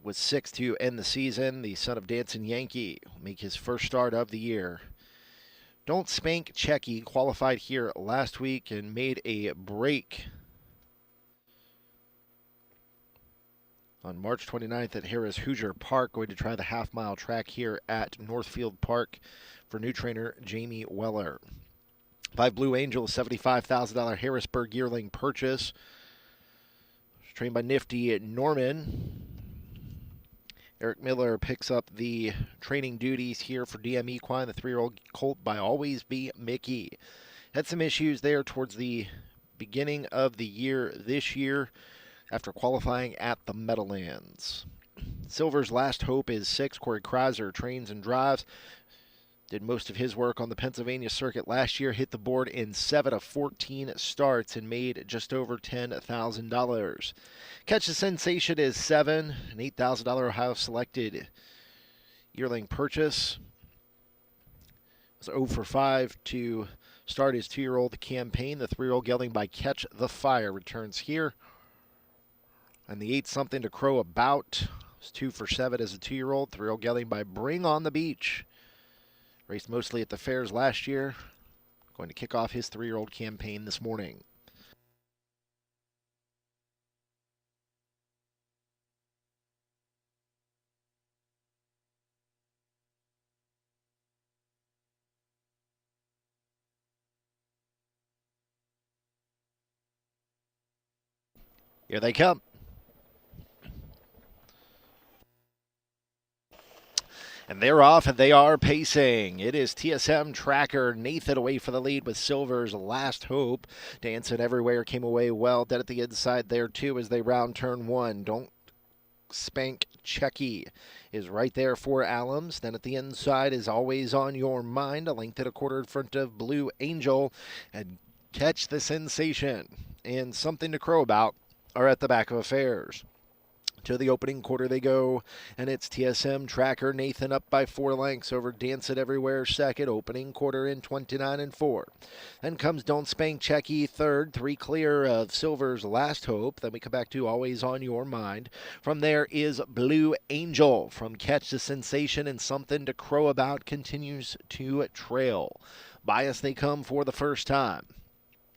Was 6th to end the season. The son of Dancing Yankee will make his first start of the year. Don't Spank Checky qualified here last week and made a break on March 29th at Harris Hoosier Park. Going to try the half-mile track here at Northfield Park for new trainer Jamie Weller. 5 Blue Angel, $75,000 Harrisburg yearling purchase. Trained by Nifty Norman. Eric Miller picks up the training duties here for DM Equine, the 3-year-old colt by Always Be Mickey. Had some issues there towards the beginning of the year this year after qualifying at the Meadowlands. Silver's Last Hope is 6. Corey Kreiser trains and drives. Did most of his work on the Pennsylvania circuit last year. Hit the board in 7 of 14 starts and made just over $10,000. Catch the Sensation is 7. An $8,000 Ohio selected yearling purchase. Was 0 for 5 to start his 2-year-old campaign. The 3-year-old gelding by Catch the Fire returns here. And the 8 Something to Crow About was 2 for 7 as a 2-year-old. 3-year-old gelding by Bring on the Beach. Raced mostly at the fairs last year. Going to kick off his 3-year-old campaign this morning. Here they come. And they're off, and they are pacing. It is TSM Tracker Nathan away for the lead with Silver's Last Hope. Dancing Everywhere came away well. Dead at the inside there, too, as they round turn 1. Don't Spank Checky is right there for Allums. Then at the inside is Always on Your Mind. A length and a quarter in front of Blue Angel. And Catch the Sensation and Something to Crow About are at the back of affairs. To the opening quarter they go, and it's TSM Tracker Nathan up by 4 lengths over Dance It Everywhere second, opening quarter in 29 and 4. Then comes Don't Spank Checky third, 3 clear of Silver's Last Hope. Then we come back to Always on Your Mind. From there is Blue Angel. From Catch the Sensation and Something to Crow About continues to trail. Bias they come for the first time.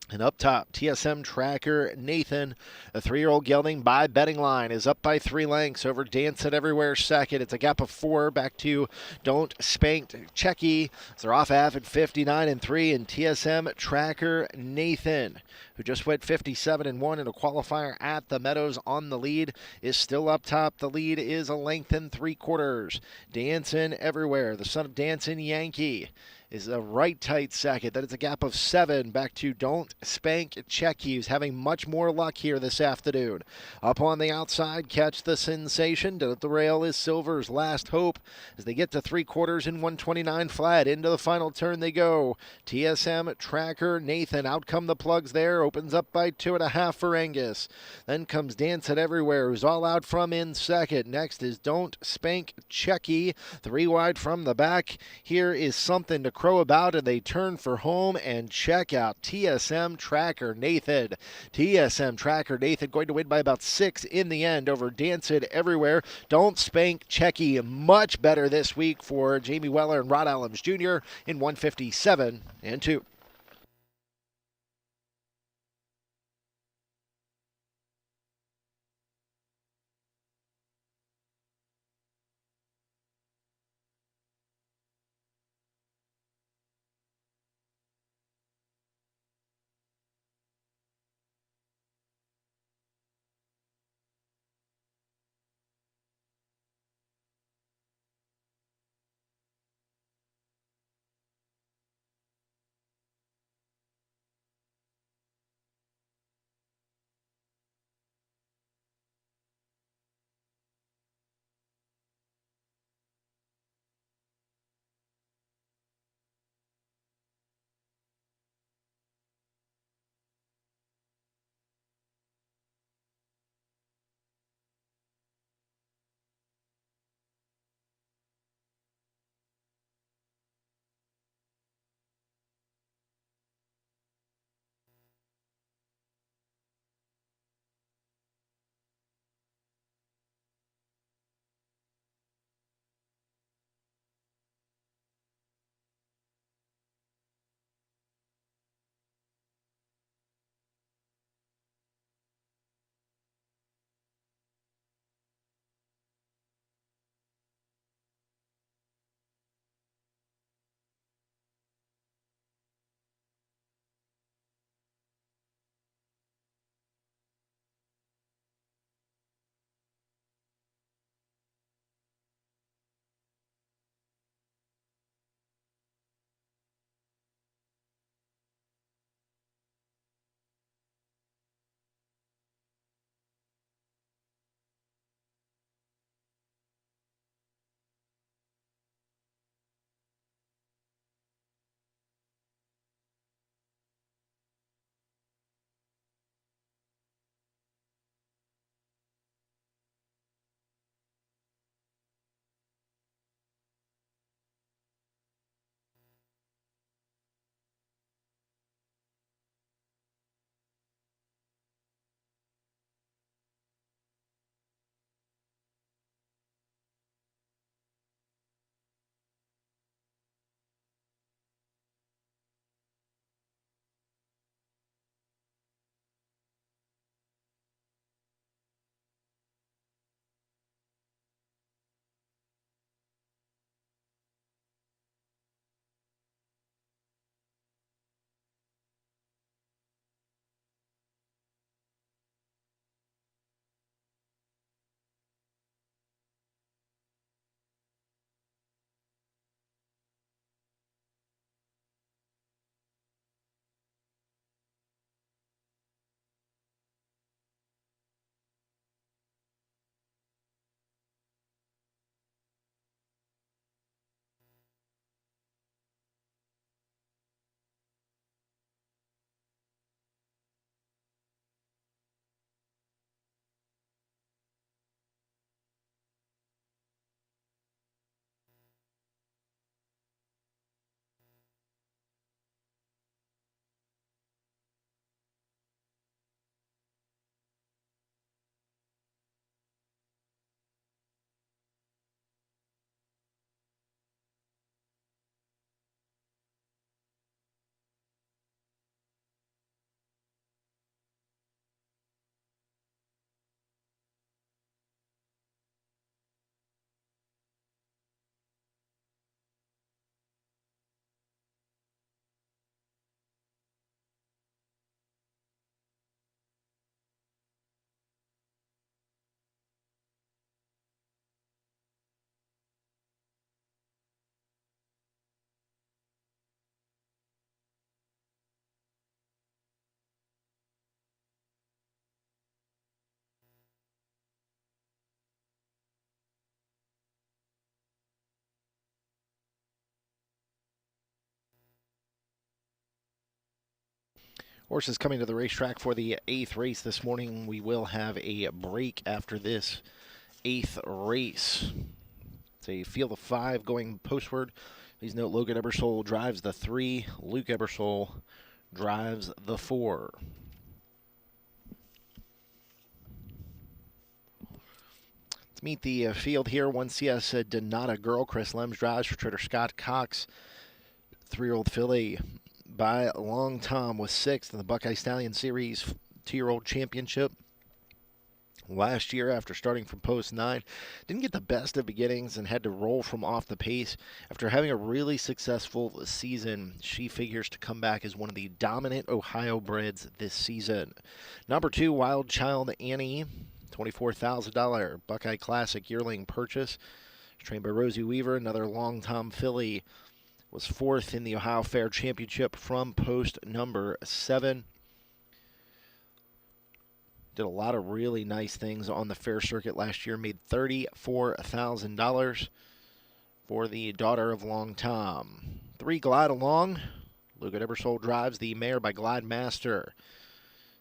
And up top, TSM Tracker Nathan, a 3-year-old gelding by Betting Line, is up by 3 lengths over Dance It Everywhere second. It's a gap of 4 back to Don't Spank Checky. They're off half at 59 and 3, and TSM Tracker Nathan, who just went 57 and 1 in a qualifier at the Meadows on the lead, is still up top. The lead is a length and 3/4. Dancing Everywhere, the son of Dancing Yankee, is a right tight second. Then it's a gap of 7 back to Don't Spank Checky, who's having much more luck here this afternoon. Up on the outside, Catch the Sensation. Down at the rail is Silver's Last Hope. As they get to 3/4 in 129 flat, into the final turn they go. TSM Tracker Nathan, out come the plugs there, opens up by 2.5 for Angus. Then comes Dance It Everywhere, who's all out from in second. Next is Don't Spank Checky, 3 wide from the back. Here is Something to Crow About, and they turn for home and check out TSM Tracker Nathan. TSM Tracker Nathan going to win by about 6 in the end over Dance It Everywhere. Don't Spank Checky, much better this week for Jamie Weller and Rod Allums Jr. in 157 and 2. Horses coming to the racetrack for the 8th race this morning. We will have a break after this 8th race. It's a field of 5 going postward. Please note Logan Ebersole drives the 3. Luke Ebersole drives the 4. Let's meet the field here. 1CS Donata Girl. Chris Lems drives for trader Scott Cox. 3-year-old filly by Long Tom was 6th in the Buckeye Stallion Series 2-year-old championship. Last year, after starting from post 9, didn't get the best of beginnings and had to roll from off the pace. After having a really successful season, she figures to come back as one of the dominant Ohio breds this season. Number 2, Wild Child Annie, $24,000 Buckeye Classic yearling purchase. Trained by Rosie Weaver, another Long Tom filly. Was 4th in the Ohio Fair Championship from post number 7. Did a lot of really nice things on the fair circuit last year. Made $34,000 for the daughter of Long Tom. 3 Glide Along. Logan Ebersole drives the mare by Glide Master.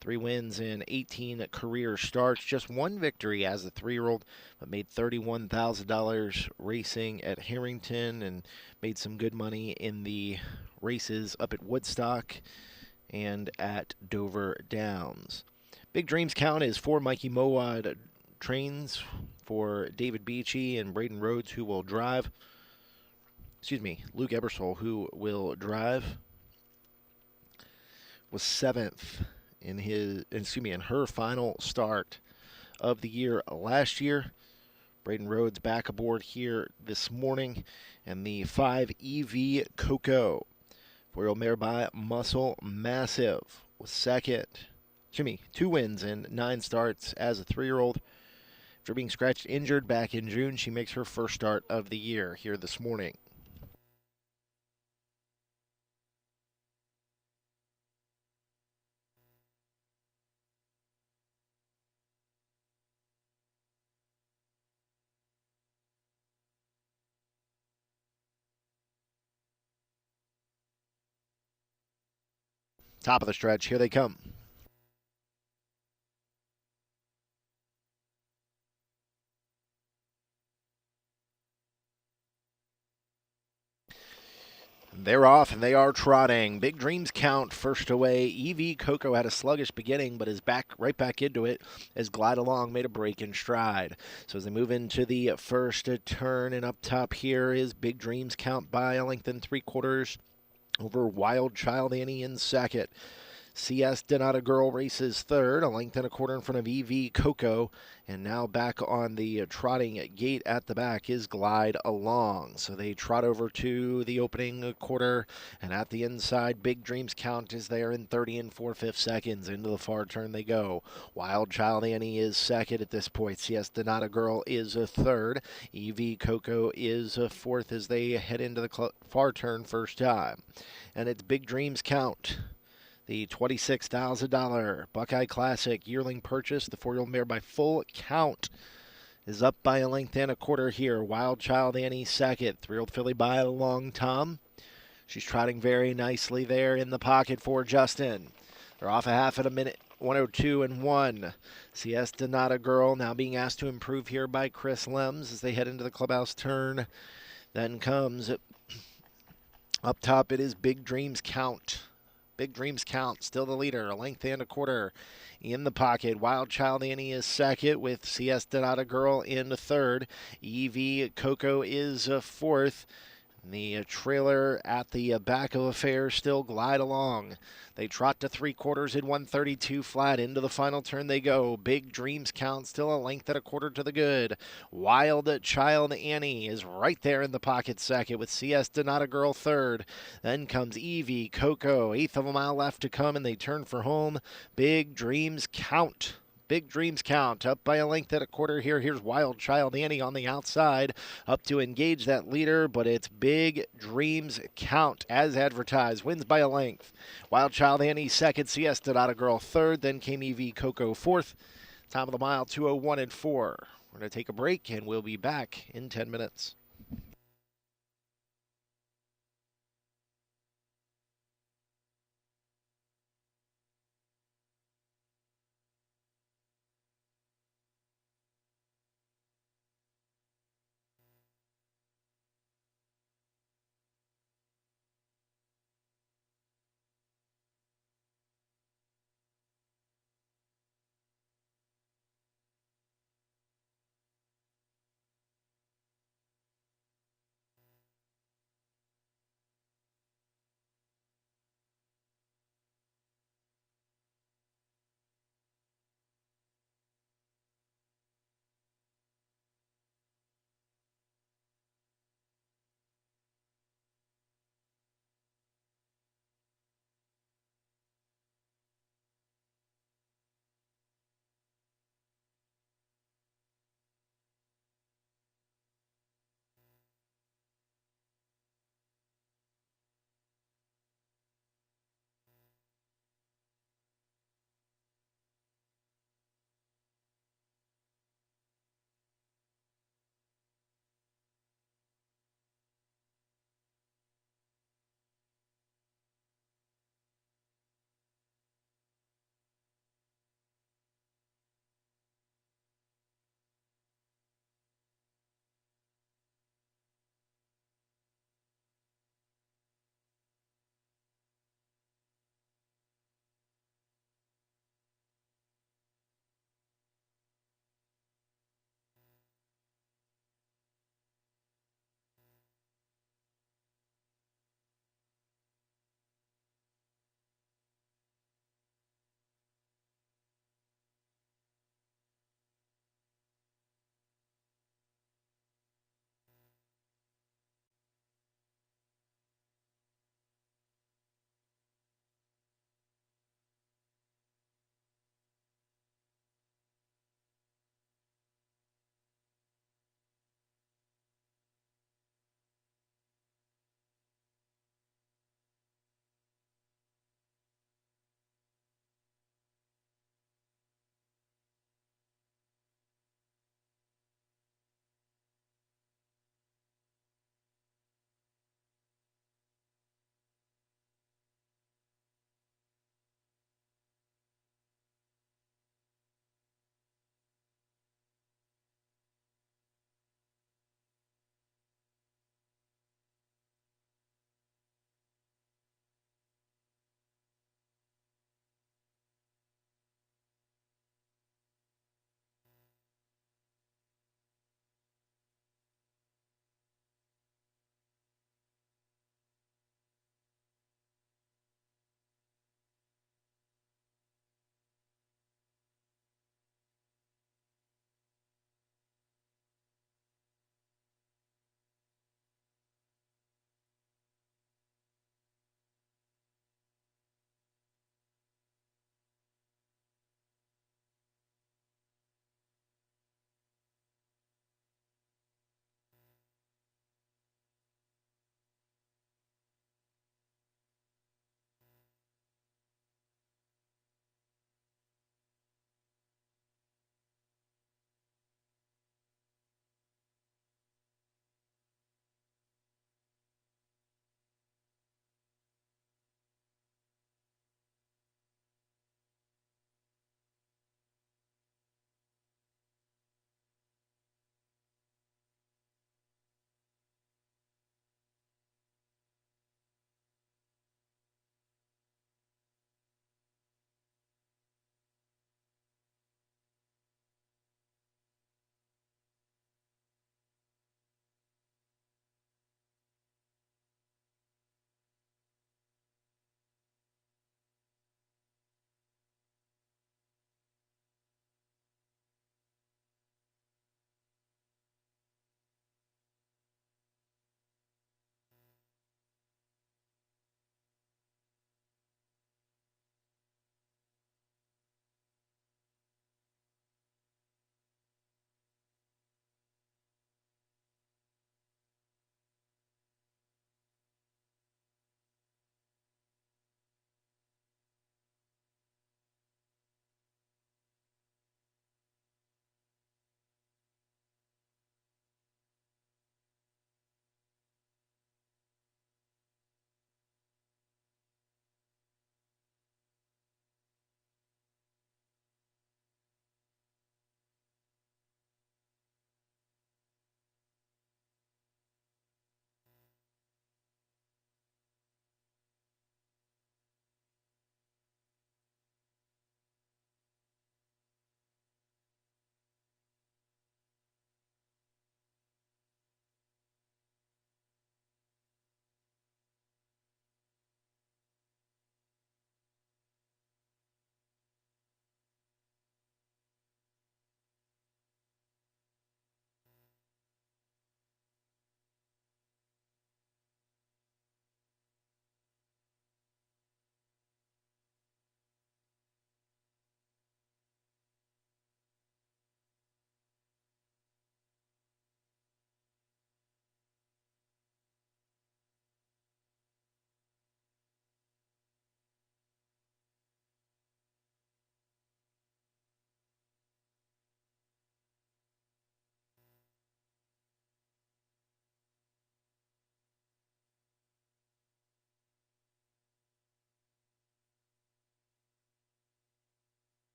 3 wins in 18 career starts. Just 1 victory as a 3-year-old, but made $31,000 racing at Harrington and made some good money in the races up at Woodstock and at Dover Downs. Big Dreams Count is for Mikey Mowad trains for David Beachy and Braden Rhodes, who will drive. Luke Ebersole, who will drive, was 7th in her final start of the year last year. Braden Rhodes back aboard here this morning, and the 5 EV Coco, 4-year-old mare by Muscle Massive, was 2nd. 2 wins in 9 starts as a 3-year-old. After being scratched injured back in June, she makes her first start of the year here this morning. Top of the stretch, here they come. They're off and they are trotting. Big Dreams Count first away. EV Coco had a sluggish beginning, but is right back into it as Glide Along made a break in stride. So as they move into the first turn, and up top here is Big Dreams Count by a length and 3/4 over Wild Child Annie in 2nd. CS Donata Girl races 3rd, a length and 1/4 in front of EV Coco. And now back on the trotting gate at the back is Glide Along. So they trot over to the opening quarter, and at the inside, Big Dreams Count is there in 30 4/5 seconds. Into the far turn they go. Wild Child Annie is 2nd at this point. CS Donata Girl is 3rd. EV Coco is 4th as they head into the far turn first time. And it's Big Dreams Count, the $26,000 Buckeye Classic yearling purchase. The 4-year-old mare by Full Count is up by a length and 1/4 here. Wild Child Annie 2nd. 3-year-old filly by Long Tom. She's trotting very nicely there in the pocket for Justin. They're off a half at a minute. 102 and 1. CS Donata Girl now being asked to improve here by Chris Lems as they head into the clubhouse turn. Then comes up top, it is Big Dreams Count. Big Dreams Count, still the leader, a length and 1/4 in the pocket. Wild Child Annie is 2nd with CS Donata Girl in 3rd. EV Coco is 4th. The trailer at the back of affairs still Glide Along. They trot to 3/4 in 132 flat. Into the final turn they go. Big Dreams Count, still a length and 1/4 to the good. Wild Child Annie is right there in the pocket 2nd with CS Donata Girl 3rd. Then comes EV Coco. 1/8 of a mile left to come, and they turn for home. Big Dreams Count. Big Dreams Count up by a length and 1/4 here. Here's Wild Child Annie on the outside up to engage that leader, but it's Big Dreams Count as advertised. Wins by a length. Wild Child Annie 2nd, CS Donata Girl 3rd, then came EV Coco 4th. Time of the mile 2:01 and 4. We're going to take a break and we'll be back in 10 minutes.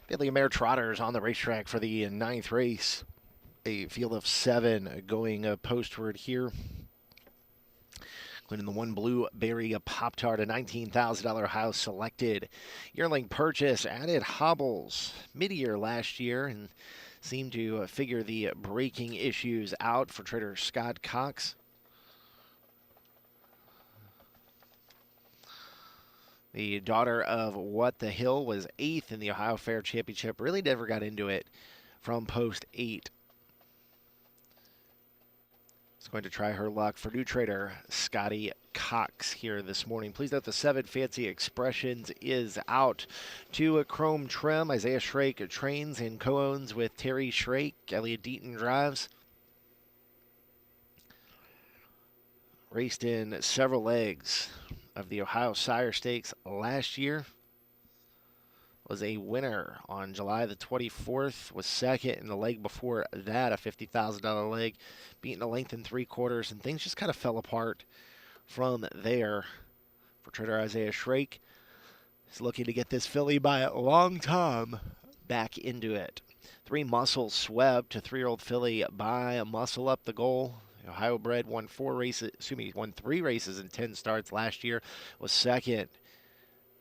Finley Mare Trotters on the racetrack for the ninth race. A field of 7 going postward here, including the one Blueberry Pop-Tart, a $19,000 house selected. Yearling purchase added hobbles mid-year last year and seemed to figure the braking issues out for trader Scott Cox. The daughter of What the Hill was 8th in the Ohio Fair Championship. Really never got into it from post 8. Is going to try her luck for new trader Scotty Cox here this morning. Please note the 7 Fancy Expressions is out to a chrome trim. Isaiah Shrake trains and co-owns with Terry Shrake. Elliot Deaton drives. Raced in several legs of the Ohio Sire Stakes last year. Was a winner on July the 24th, was second in the leg before that, a $50,000 leg, beaten a length and 3/4, and things just kind of fell apart from there for trader Isaiah Shrake. He's looking to get this filly by a long time back into it. 3 Muscle swept, a 3-year-old filly by a Muscle up the goal. Ohio bred won 3 races in 10 starts last year, was second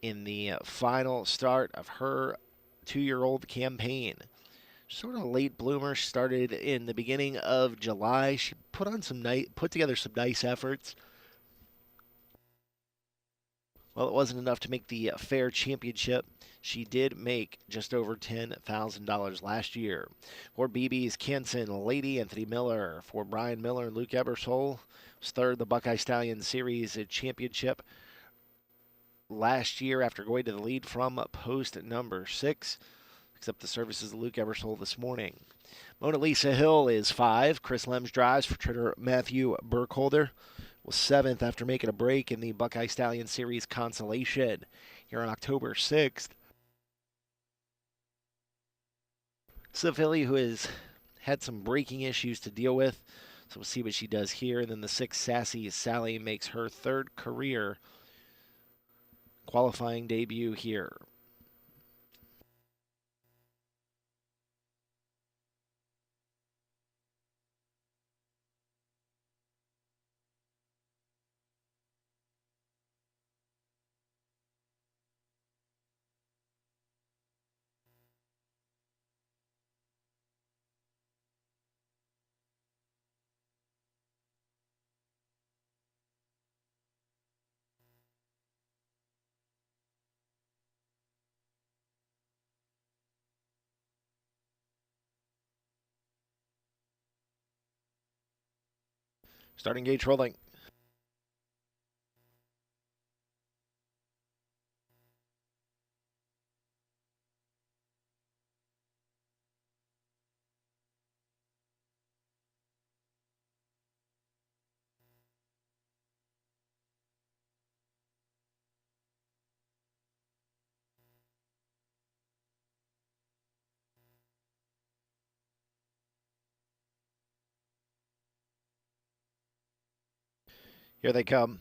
in the final start of her 2-year-old campaign. Sort of a late bloomer, started in the beginning of July. She put together some nice efforts. Well, it wasn't enough to make the fair championship. She did make just over $10,000 last year. For BB's Canson Lady, Anthony Miller. For Brian Miller and Luke Ebersole, was third the Buckeye Stallion Series championship last year after going to the lead from post number 6. Except the services of Luke Ebersole this morning. Mona Lisa Hill is 5. Chris Lems drives for trader Matthew Burkholder. Was 7th after making a break in the Buckeye Stallion Series Consolation here on October 6th. It's a filly who has had some braking issues to deal with, so we'll see what she does here. And then the 6 Sassy Sally makes her 3rd career qualifying debut here. Starting gauge rolling. Here they come.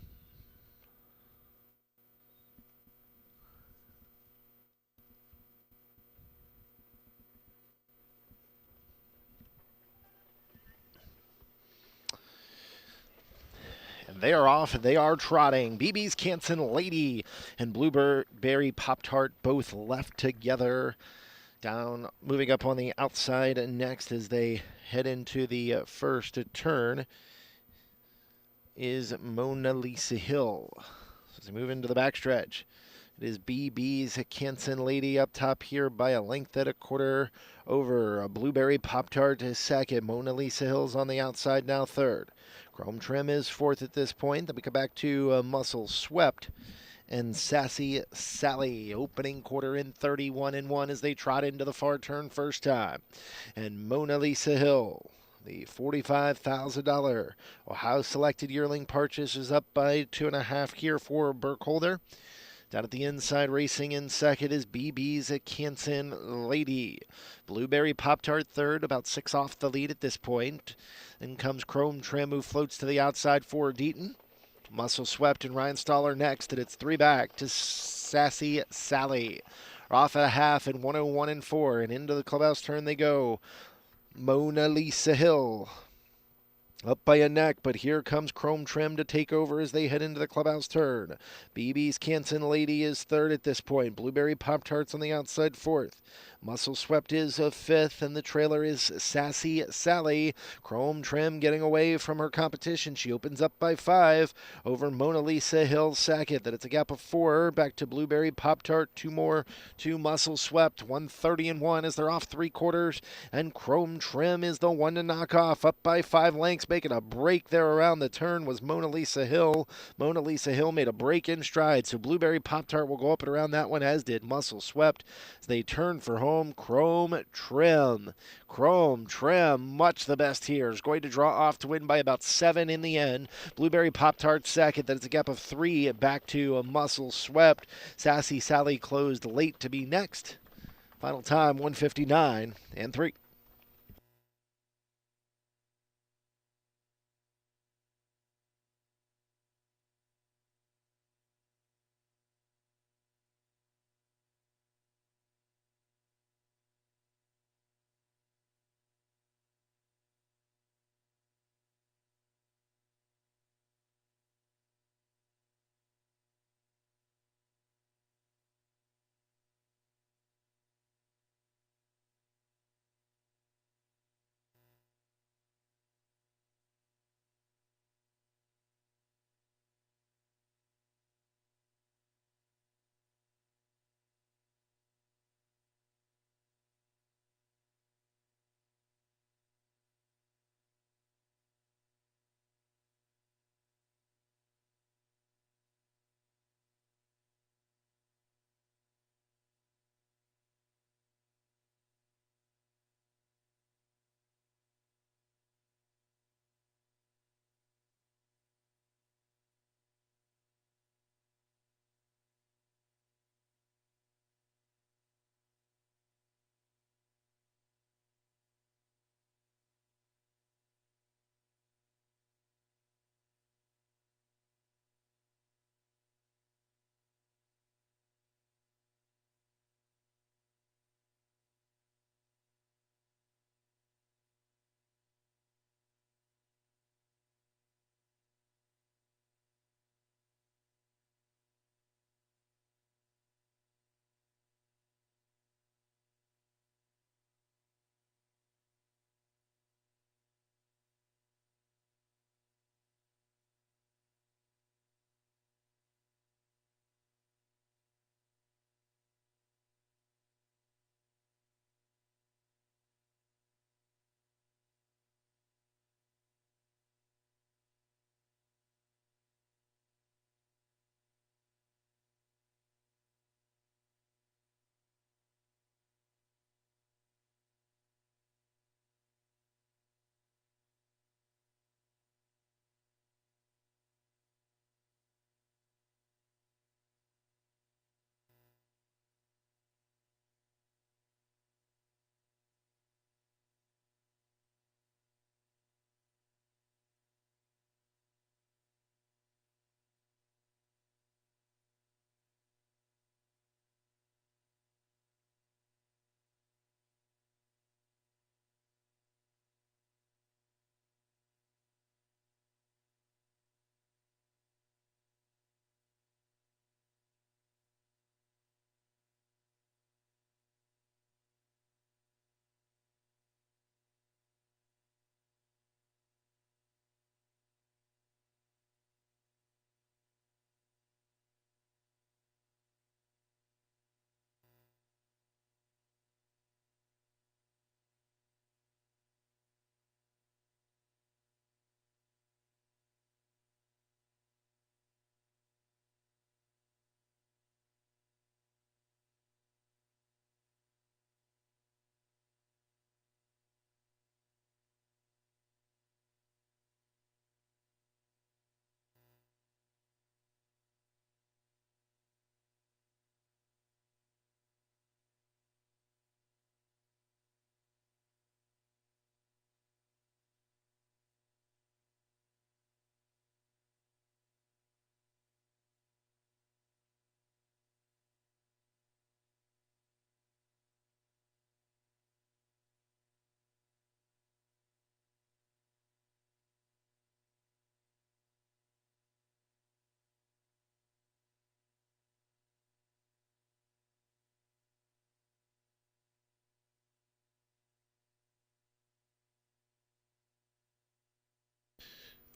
And they are off, and they are trotting. BB's Canson Lady and Blueberry Pop-Tart both left together. Down, moving up on the outside next as they head into the first turn is Mona Lisa Hill. So as they move into the backstretch, it is BB's Canson Lady up top here by a length at 1/4 over. A Blueberry Pop-Tart is second. Mona Lisa Hill's on the outside now 3rd. Chrome Trim is 4th at this point. Then we come back to Muscle Swept and Sassy Sally, opening quarter in 31-1 as they trot into the far turn first time. And Mona Lisa Hill, the $45,000 Ohio selected yearling purchase, is up by 2.5 here for Burkholder. Down at the inside, racing in second is BB's Canson Lady. Blueberry Pop-Tart 3rd, about 6 off the lead at this point. Then comes Chrome Trim, who floats to the outside for Deaton. Muscle Swept and Ryan Stoller next, and it's 3 back to Sassy Sally. Off at a half and 101 and 4, and into the clubhouse turn they go. Mona Lisa Hill up by a neck, but here comes Chrome Trim to take over as they head into the clubhouse turn. BB's Canson Lady is third at this point. Blueberry Pop Tarts on the outside fourth. Muscle Swept is a fifth, and the trailer is Sassy Sally. Chrome Trim getting away from her competition. She opens up by 5 over Mona Lisa Hill second. That it's a gap of 4. Back to Blueberry Pop Tart. 2 more to Muscle Swept. 130 and 1 as they're off 3/4. And Chrome Trim is the one to knock off. Up by 5 lengths, making a break there around the turn was Mona Lisa Hill. Mona Lisa Hill made a break in stride, so Blueberry Pop Tart will go up and around that one, as did Muscle Swept. As they turn for home, Chrome Trim. Chrome Trim, much the best here, is going to draw off to win by about 7 in the end. Blueberry Pop Tart second. That is a gap of 3 back to a Muscle Swept. Sassy Sally closed late to be next. Final time 159 and 3.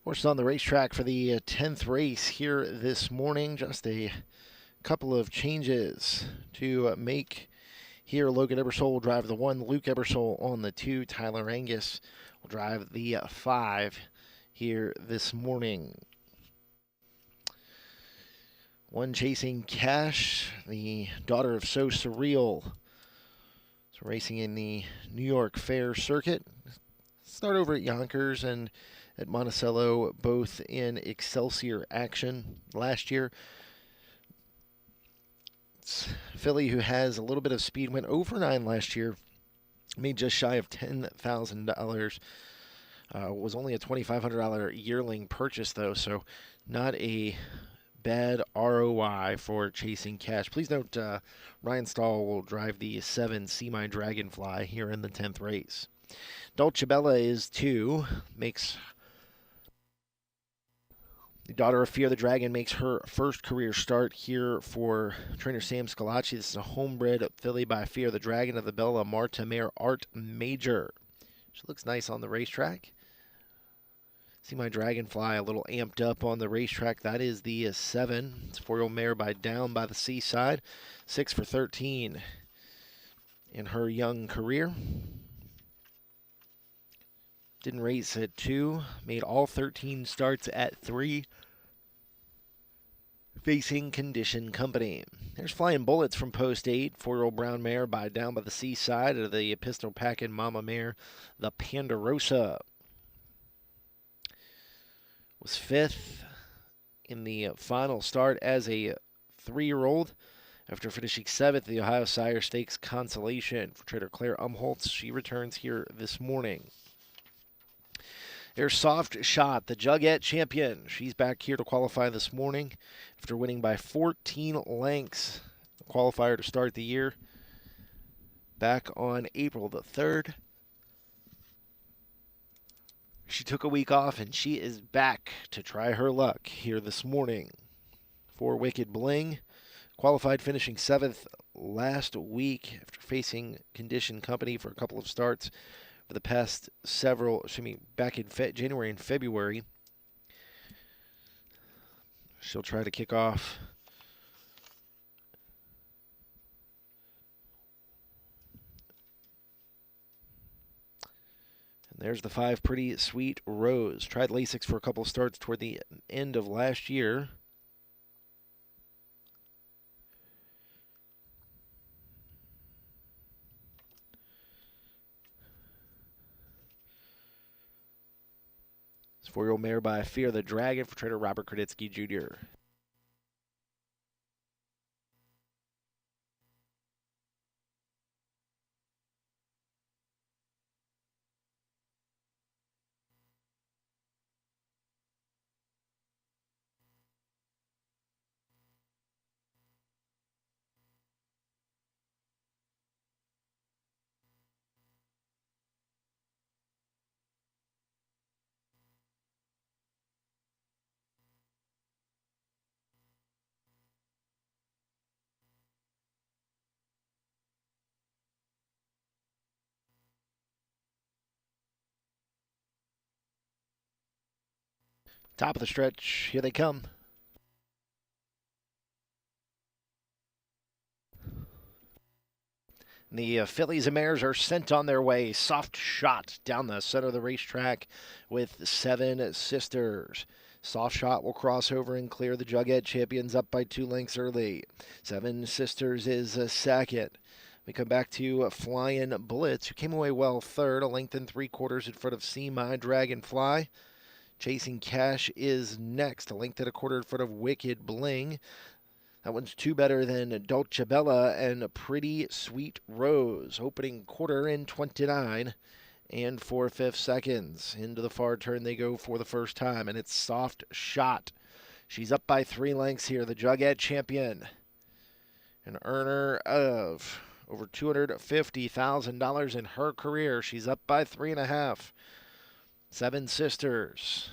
Horses on the racetrack for the 10th race here this morning. Just a couple of changes to make here. Logan Ebersole will drive the 1, Luke Ebersole on the 2, Tyler Angus will drive the 5 here this morning. 1 Chasing Cash, the daughter of So Surreal, is racing in the New York Fair circuit. Start over at Yonkers and at Monticello, both in Excelsior action last year. It's filly who has a little bit of speed, went over 9 last year, made just shy of $10,000. Was only a $2,500 yearling purchase, though, so not a bad ROI for Chasing Cash. Please note Ryan Stahl will drive the 7 See My Dragonfly here in the 10th race. Dolce Bella is 2, makes the daughter of Fear the Dragon makes her first career start here for trainer Sam Scalacci. This is a homebred filly by Fear the Dragon of the Bella Marta mare Art Major. She looks nice on the racetrack. See My Dragonfly a little amped up on the racetrack. That is the 7. It's a 4-year-old mare by Down by the Seaside. 6 for 13 in her young career. Didn't race at 2. Made all 13 starts at 3. Facing Condition Company. There's Flying Bullets from Post 8. 4-year-old brown mare by Down by the Seaside of the Pistol Packin' Mama mare, the Ponderosa. Was 5th in the final start as a 3-year-old. After finishing 7th, the Ohio Sire Stakes Consolation for trainer Claire Umholtz. She returns here this morning. There's Soft Shot, the Jugette champion. She's back here to qualify this morning after winning by 14 lengths. The qualifier to start the year back on April the 3rd. She took a week off and she is back to try her luck here this morning. For Wicked Bling, qualified finishing 7th last week after facing Condition Company for a couple of starts for the past back in January and February. She'll try to kick off and there's the 5 Pretty Sweet Rose. Tried Lasix for a couple of starts toward the end of last year. This 4-year-old mare by Fear the Dragon for trainer Robert Kreditsky Jr. Top of the stretch, here they come. The fillies and mares are sent on their way. Soft Shot down the center of the racetrack with 7 Sisters. Soft Shot will cross over and clear the Jughead champions up by 2 lengths early. 7 Sisters is a second. We come back to Flying Bullets, who came away well third, a length and 3/4 in front of See My Dragonfly. Chasing Cash is next, a length and 1/4 in front of Wicked Bling. That one's 2 better than Dolce Bella and Pretty Sweet Rose. Opening quarter in 29 and 4/5 seconds. Into the far turn they go for the first time, and it's Soft Shot. She's up by 3 lengths here, the Jughead champion. An earner of over $250,000 in her career. She's up by 3.5. 7 Sisters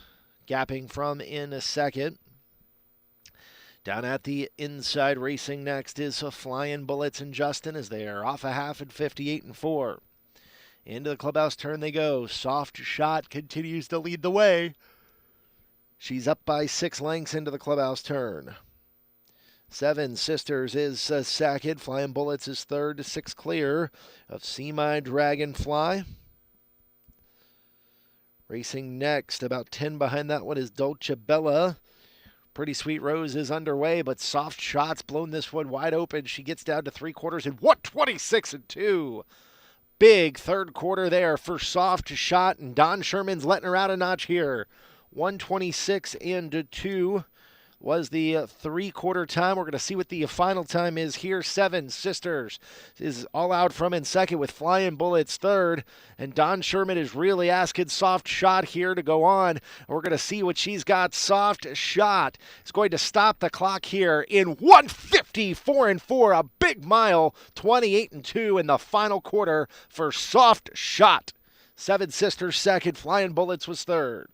gapping from in a second. Down at the inside racing next is Flying Bullets and Justin as they are off a half at 58-4. Into the clubhouse turn they go. Soft Shot continues to lead the way. She's up by 6 lengths into the clubhouse turn. Seven Sisters is second. Flying Bullets is third. 6 clear of See My Dragonfly. Racing next, about 10 behind that one is Dolce Bella. Pretty Sweet Rose is underway, but Soft Shots blown this one wide open. She gets down to 3/4 in 126 and 2. Big third quarter there for Soft Shot, and Don Sherman's letting her out a notch here. 126 and 2 was the 3/4 time. We're going to see what the final time is here. Seven Sisters is all out from in second with Flying Bullets third. And Don Sherman is really asking Soft Shot here to go on. We're going to see what she's got. Soft Shot is going to stop the clock here in 154 and 4. A big mile, 28 and 2 in the final quarter for Soft Shot. Seven Sisters second. Flying Bullets was third.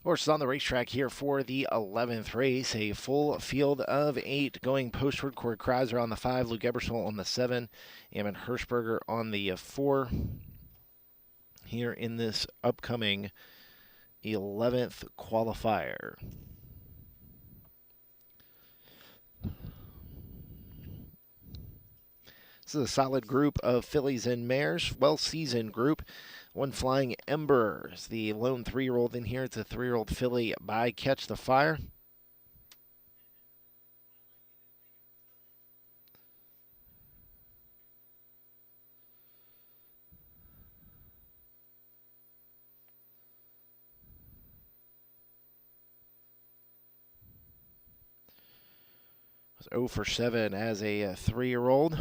Horses on the racetrack here for the 11th race. A full field of 8 going postward. Corey Kreiser on the 5, Luke Ebersol on the 7, Eamon Hirschberger on the 4. Here in this upcoming 11th qualifier. This is a solid group of fillies and mares, well-seasoned group. One Flying Ember is the lone 3-year-old in here. It's a 3-year-old filly by Catch the Fire. Was 0 for 7 as a 3-year-old.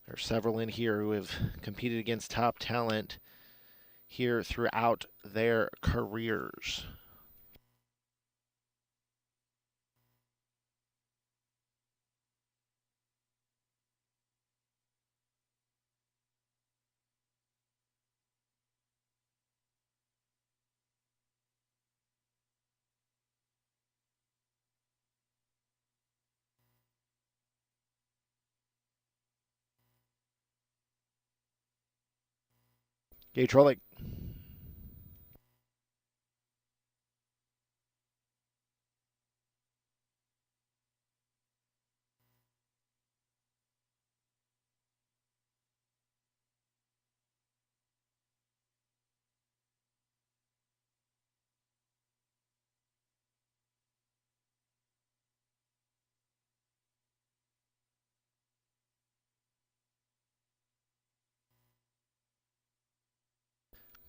There are several in here who have competed against top talent here throughout their careers. Gage Trollick.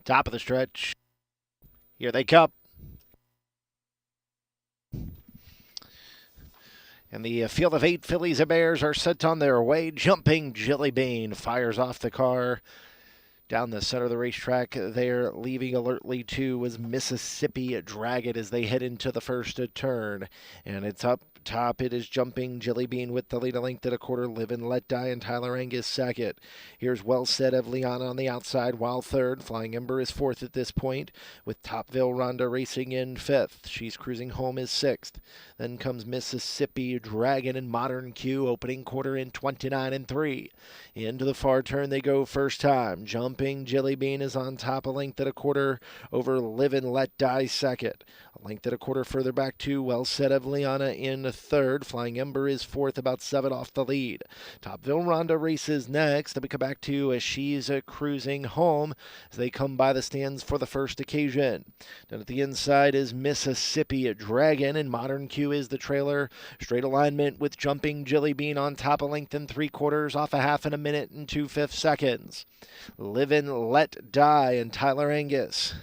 Top of the stretch. Here they come. And the field of 8 fillies and mares are sent on their way. Jumping Jilly Bean fires off the car down the center of the racetrack. There, leaving alertly too, was Mississippi Dragon as they head into the first turn. And it's up top. It is Jumping Jilly Bean with the lead, a length and a quarter. Live and Let Die, and Tyler Angus second. Here's Well Said Evliana on the outside, while third. Flying Ember is fourth at this point, with Topville Rhonda racing in fifth. She's cruising home is sixth. Then comes Mississippi Dragon and Modern Q, opening quarter in 29 and 3. Into the far turn they go first time. Jumping Jilly Bean is on top, a length and a quarter over Live and Let Die second. A length and a quarter further back to Well Said Evliana in third. Flying Ember is fourth, about 7 off the lead. Topville Rhonda races next. Then we come back to She's Cruising Home as they come by the stands for the first occasion. Then at the inside is Mississippi Dragon, and Modern Q is the trailer. Straight alignment with Jumping Jilly Bean on top, a length and 3/4 off a half in a minute and 2/5 seconds. Live and Let Die and Tyler Angus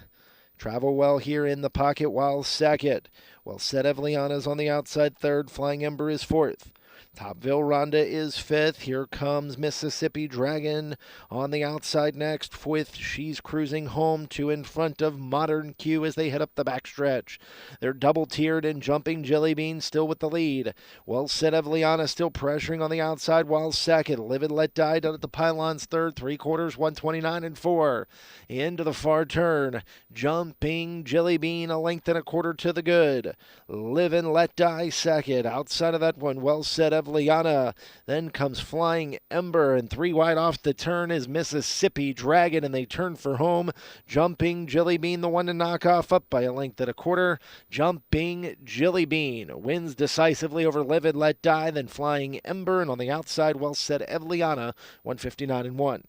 travel well here in the pocket while second. Well Said Evliana's on the outside third. Flying Ember is fourth. Topville Rhonda is fifth. Here comes Mississippi Dragon on the outside next with She's Cruising Home, two in front of Modern Q as they head up the backstretch. They're double-tiered and Jumping Jilly Bean still with the lead. Well Said Evliana still pressuring on the outside while second. Live and Let Die down at the pylons third, 3/4, 129 and 4. Into the far turn. Jumping Jilly Bean a length and a quarter to the good. Live and Let Die second. Outside of that one, Well Said Evliana. Then comes Flying Ember, and 3 wide off the turn is Mississippi Dragon, and they turn for home. Jumping Jilly Bean, the one to knock off, up by a length and a quarter. Jumping Jilly Bean wins decisively over Live and Let Die, then Flying Ember, and on the outside, Well Said Evliana, 159 and 1.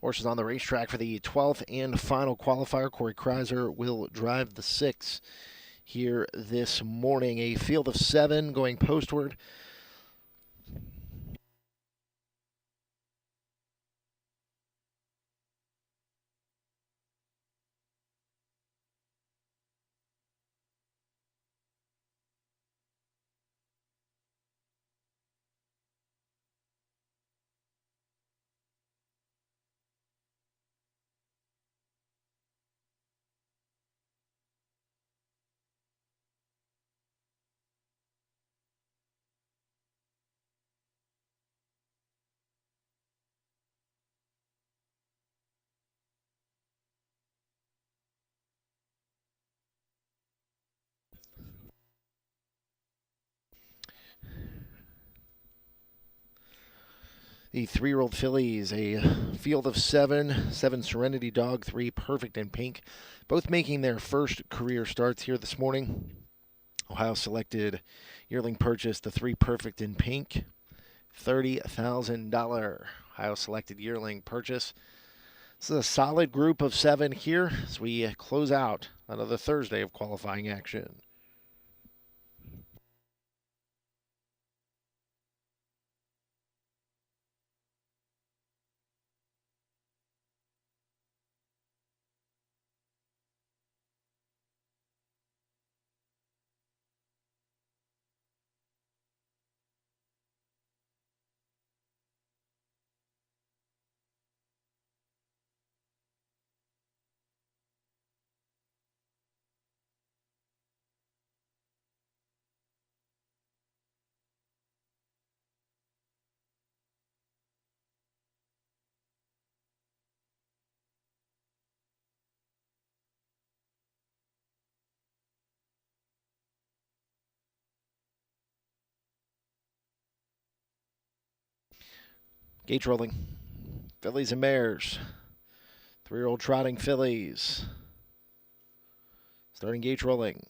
Horses on the racetrack for the 12th and final qualifier. Corey Kreiser will drive the 6 here this morning. A field of 7 going postward. The 3-year-old fillies, a field of 7, 7 Serenity Dog, 3 Perfect in Pink, both making their first career starts here this morning. Ohio selected yearling purchase, the 3 Perfect in Pink, $30,000 Ohio selected yearling purchase. This is a solid group of 7 here as we close out another Thursday of qualifying action. Gate rolling. Fillies and mares. 3-year-old trotting fillies. Starting gate rolling.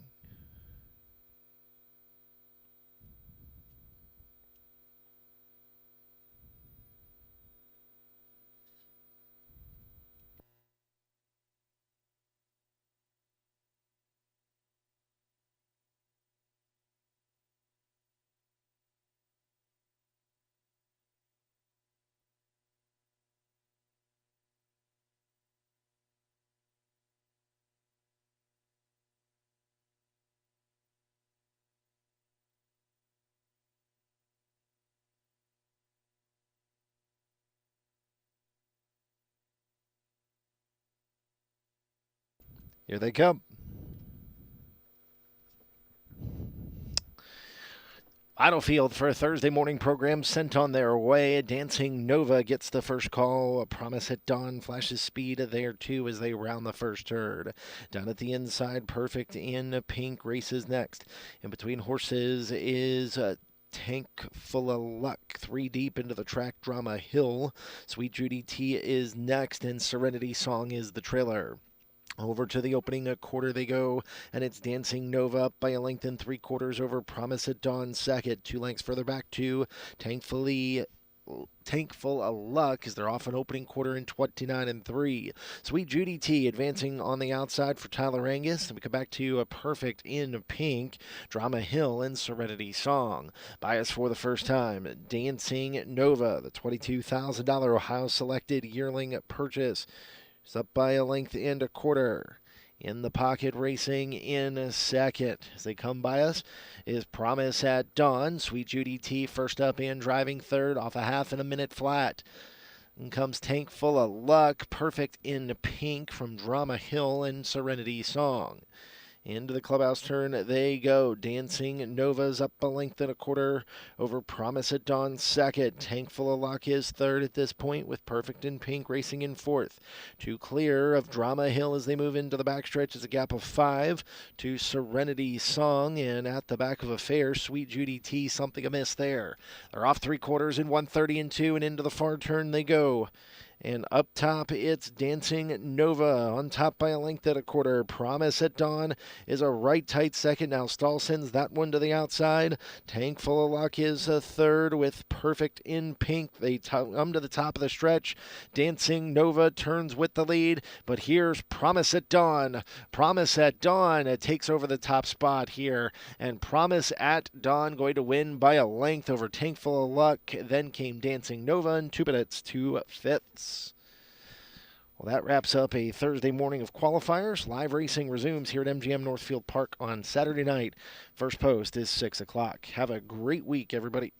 Here they come. Final field for a Thursday morning program sent on their way. Dancing Nova gets the first call. A Promise at Dawn flashes speed there too as they round the first turn. Down at the inside, Perfect in Pink races next. In between horses is Tank Full of Luck. 3 deep into the track, Drama Hill. Sweet Judy T is next, and Serenity Song is the trailer. Over to the opening quarter they go, and it's Dancing Nova up by a length and 3/4 over Promise at Dawn second. 2 lengths further back to Tankful of Luck as they're off an opening quarter in 29 3. Sweet Judy T advancing on the outside for Tyler Angus. And we come back to a Perfect in Pink, Drama Hill, and Serenity Song. Bias for the first time, Dancing Nova, the $22,000 Ohio selected yearling purchase. It's up by a length and 1/4. In the pocket racing in second. As they come by us is Promise at Dawn. Sweet Judy T first up and driving third off a half and a minute flat. And comes Tank Full of Luck, Perfect in Pink from Drama Hill and Serenity Song. Into the clubhouse turn they go. Dancing Nova's up a length and 1/4 over Promise at Dawn second. Tank Full of Luck is third at this point with Perfect in Pink racing in fourth. 2 clear of Drama Hill as they move into the backstretch is a gap of 5 to Serenity Song. And at the back of Affair, Sweet Judy T, something amiss there. They're off 3/4 in 1:30 and 2, and into the far turn they go. And up top, it's Dancing Nova on top by a length at a quarter. Promise at Dawn is a right tight second. Now Stahl sends that one to the outside. Tank Full of Luck is a third with Perfect in Pink. They come to the top of the stretch. Dancing Nova turns with the lead, but here's Promise at Dawn. Promise at Dawn takes over the top spot here, and Promise at Dawn going to win by a length over Tank Full of Luck. Then came Dancing Nova in 2 minutes 2/5. Well, that wraps up a Thursday morning of qualifiers. Live racing resumes here at MGM Northfield Park on Saturday night. First post is 6 o'clock. Have a great week, everybody.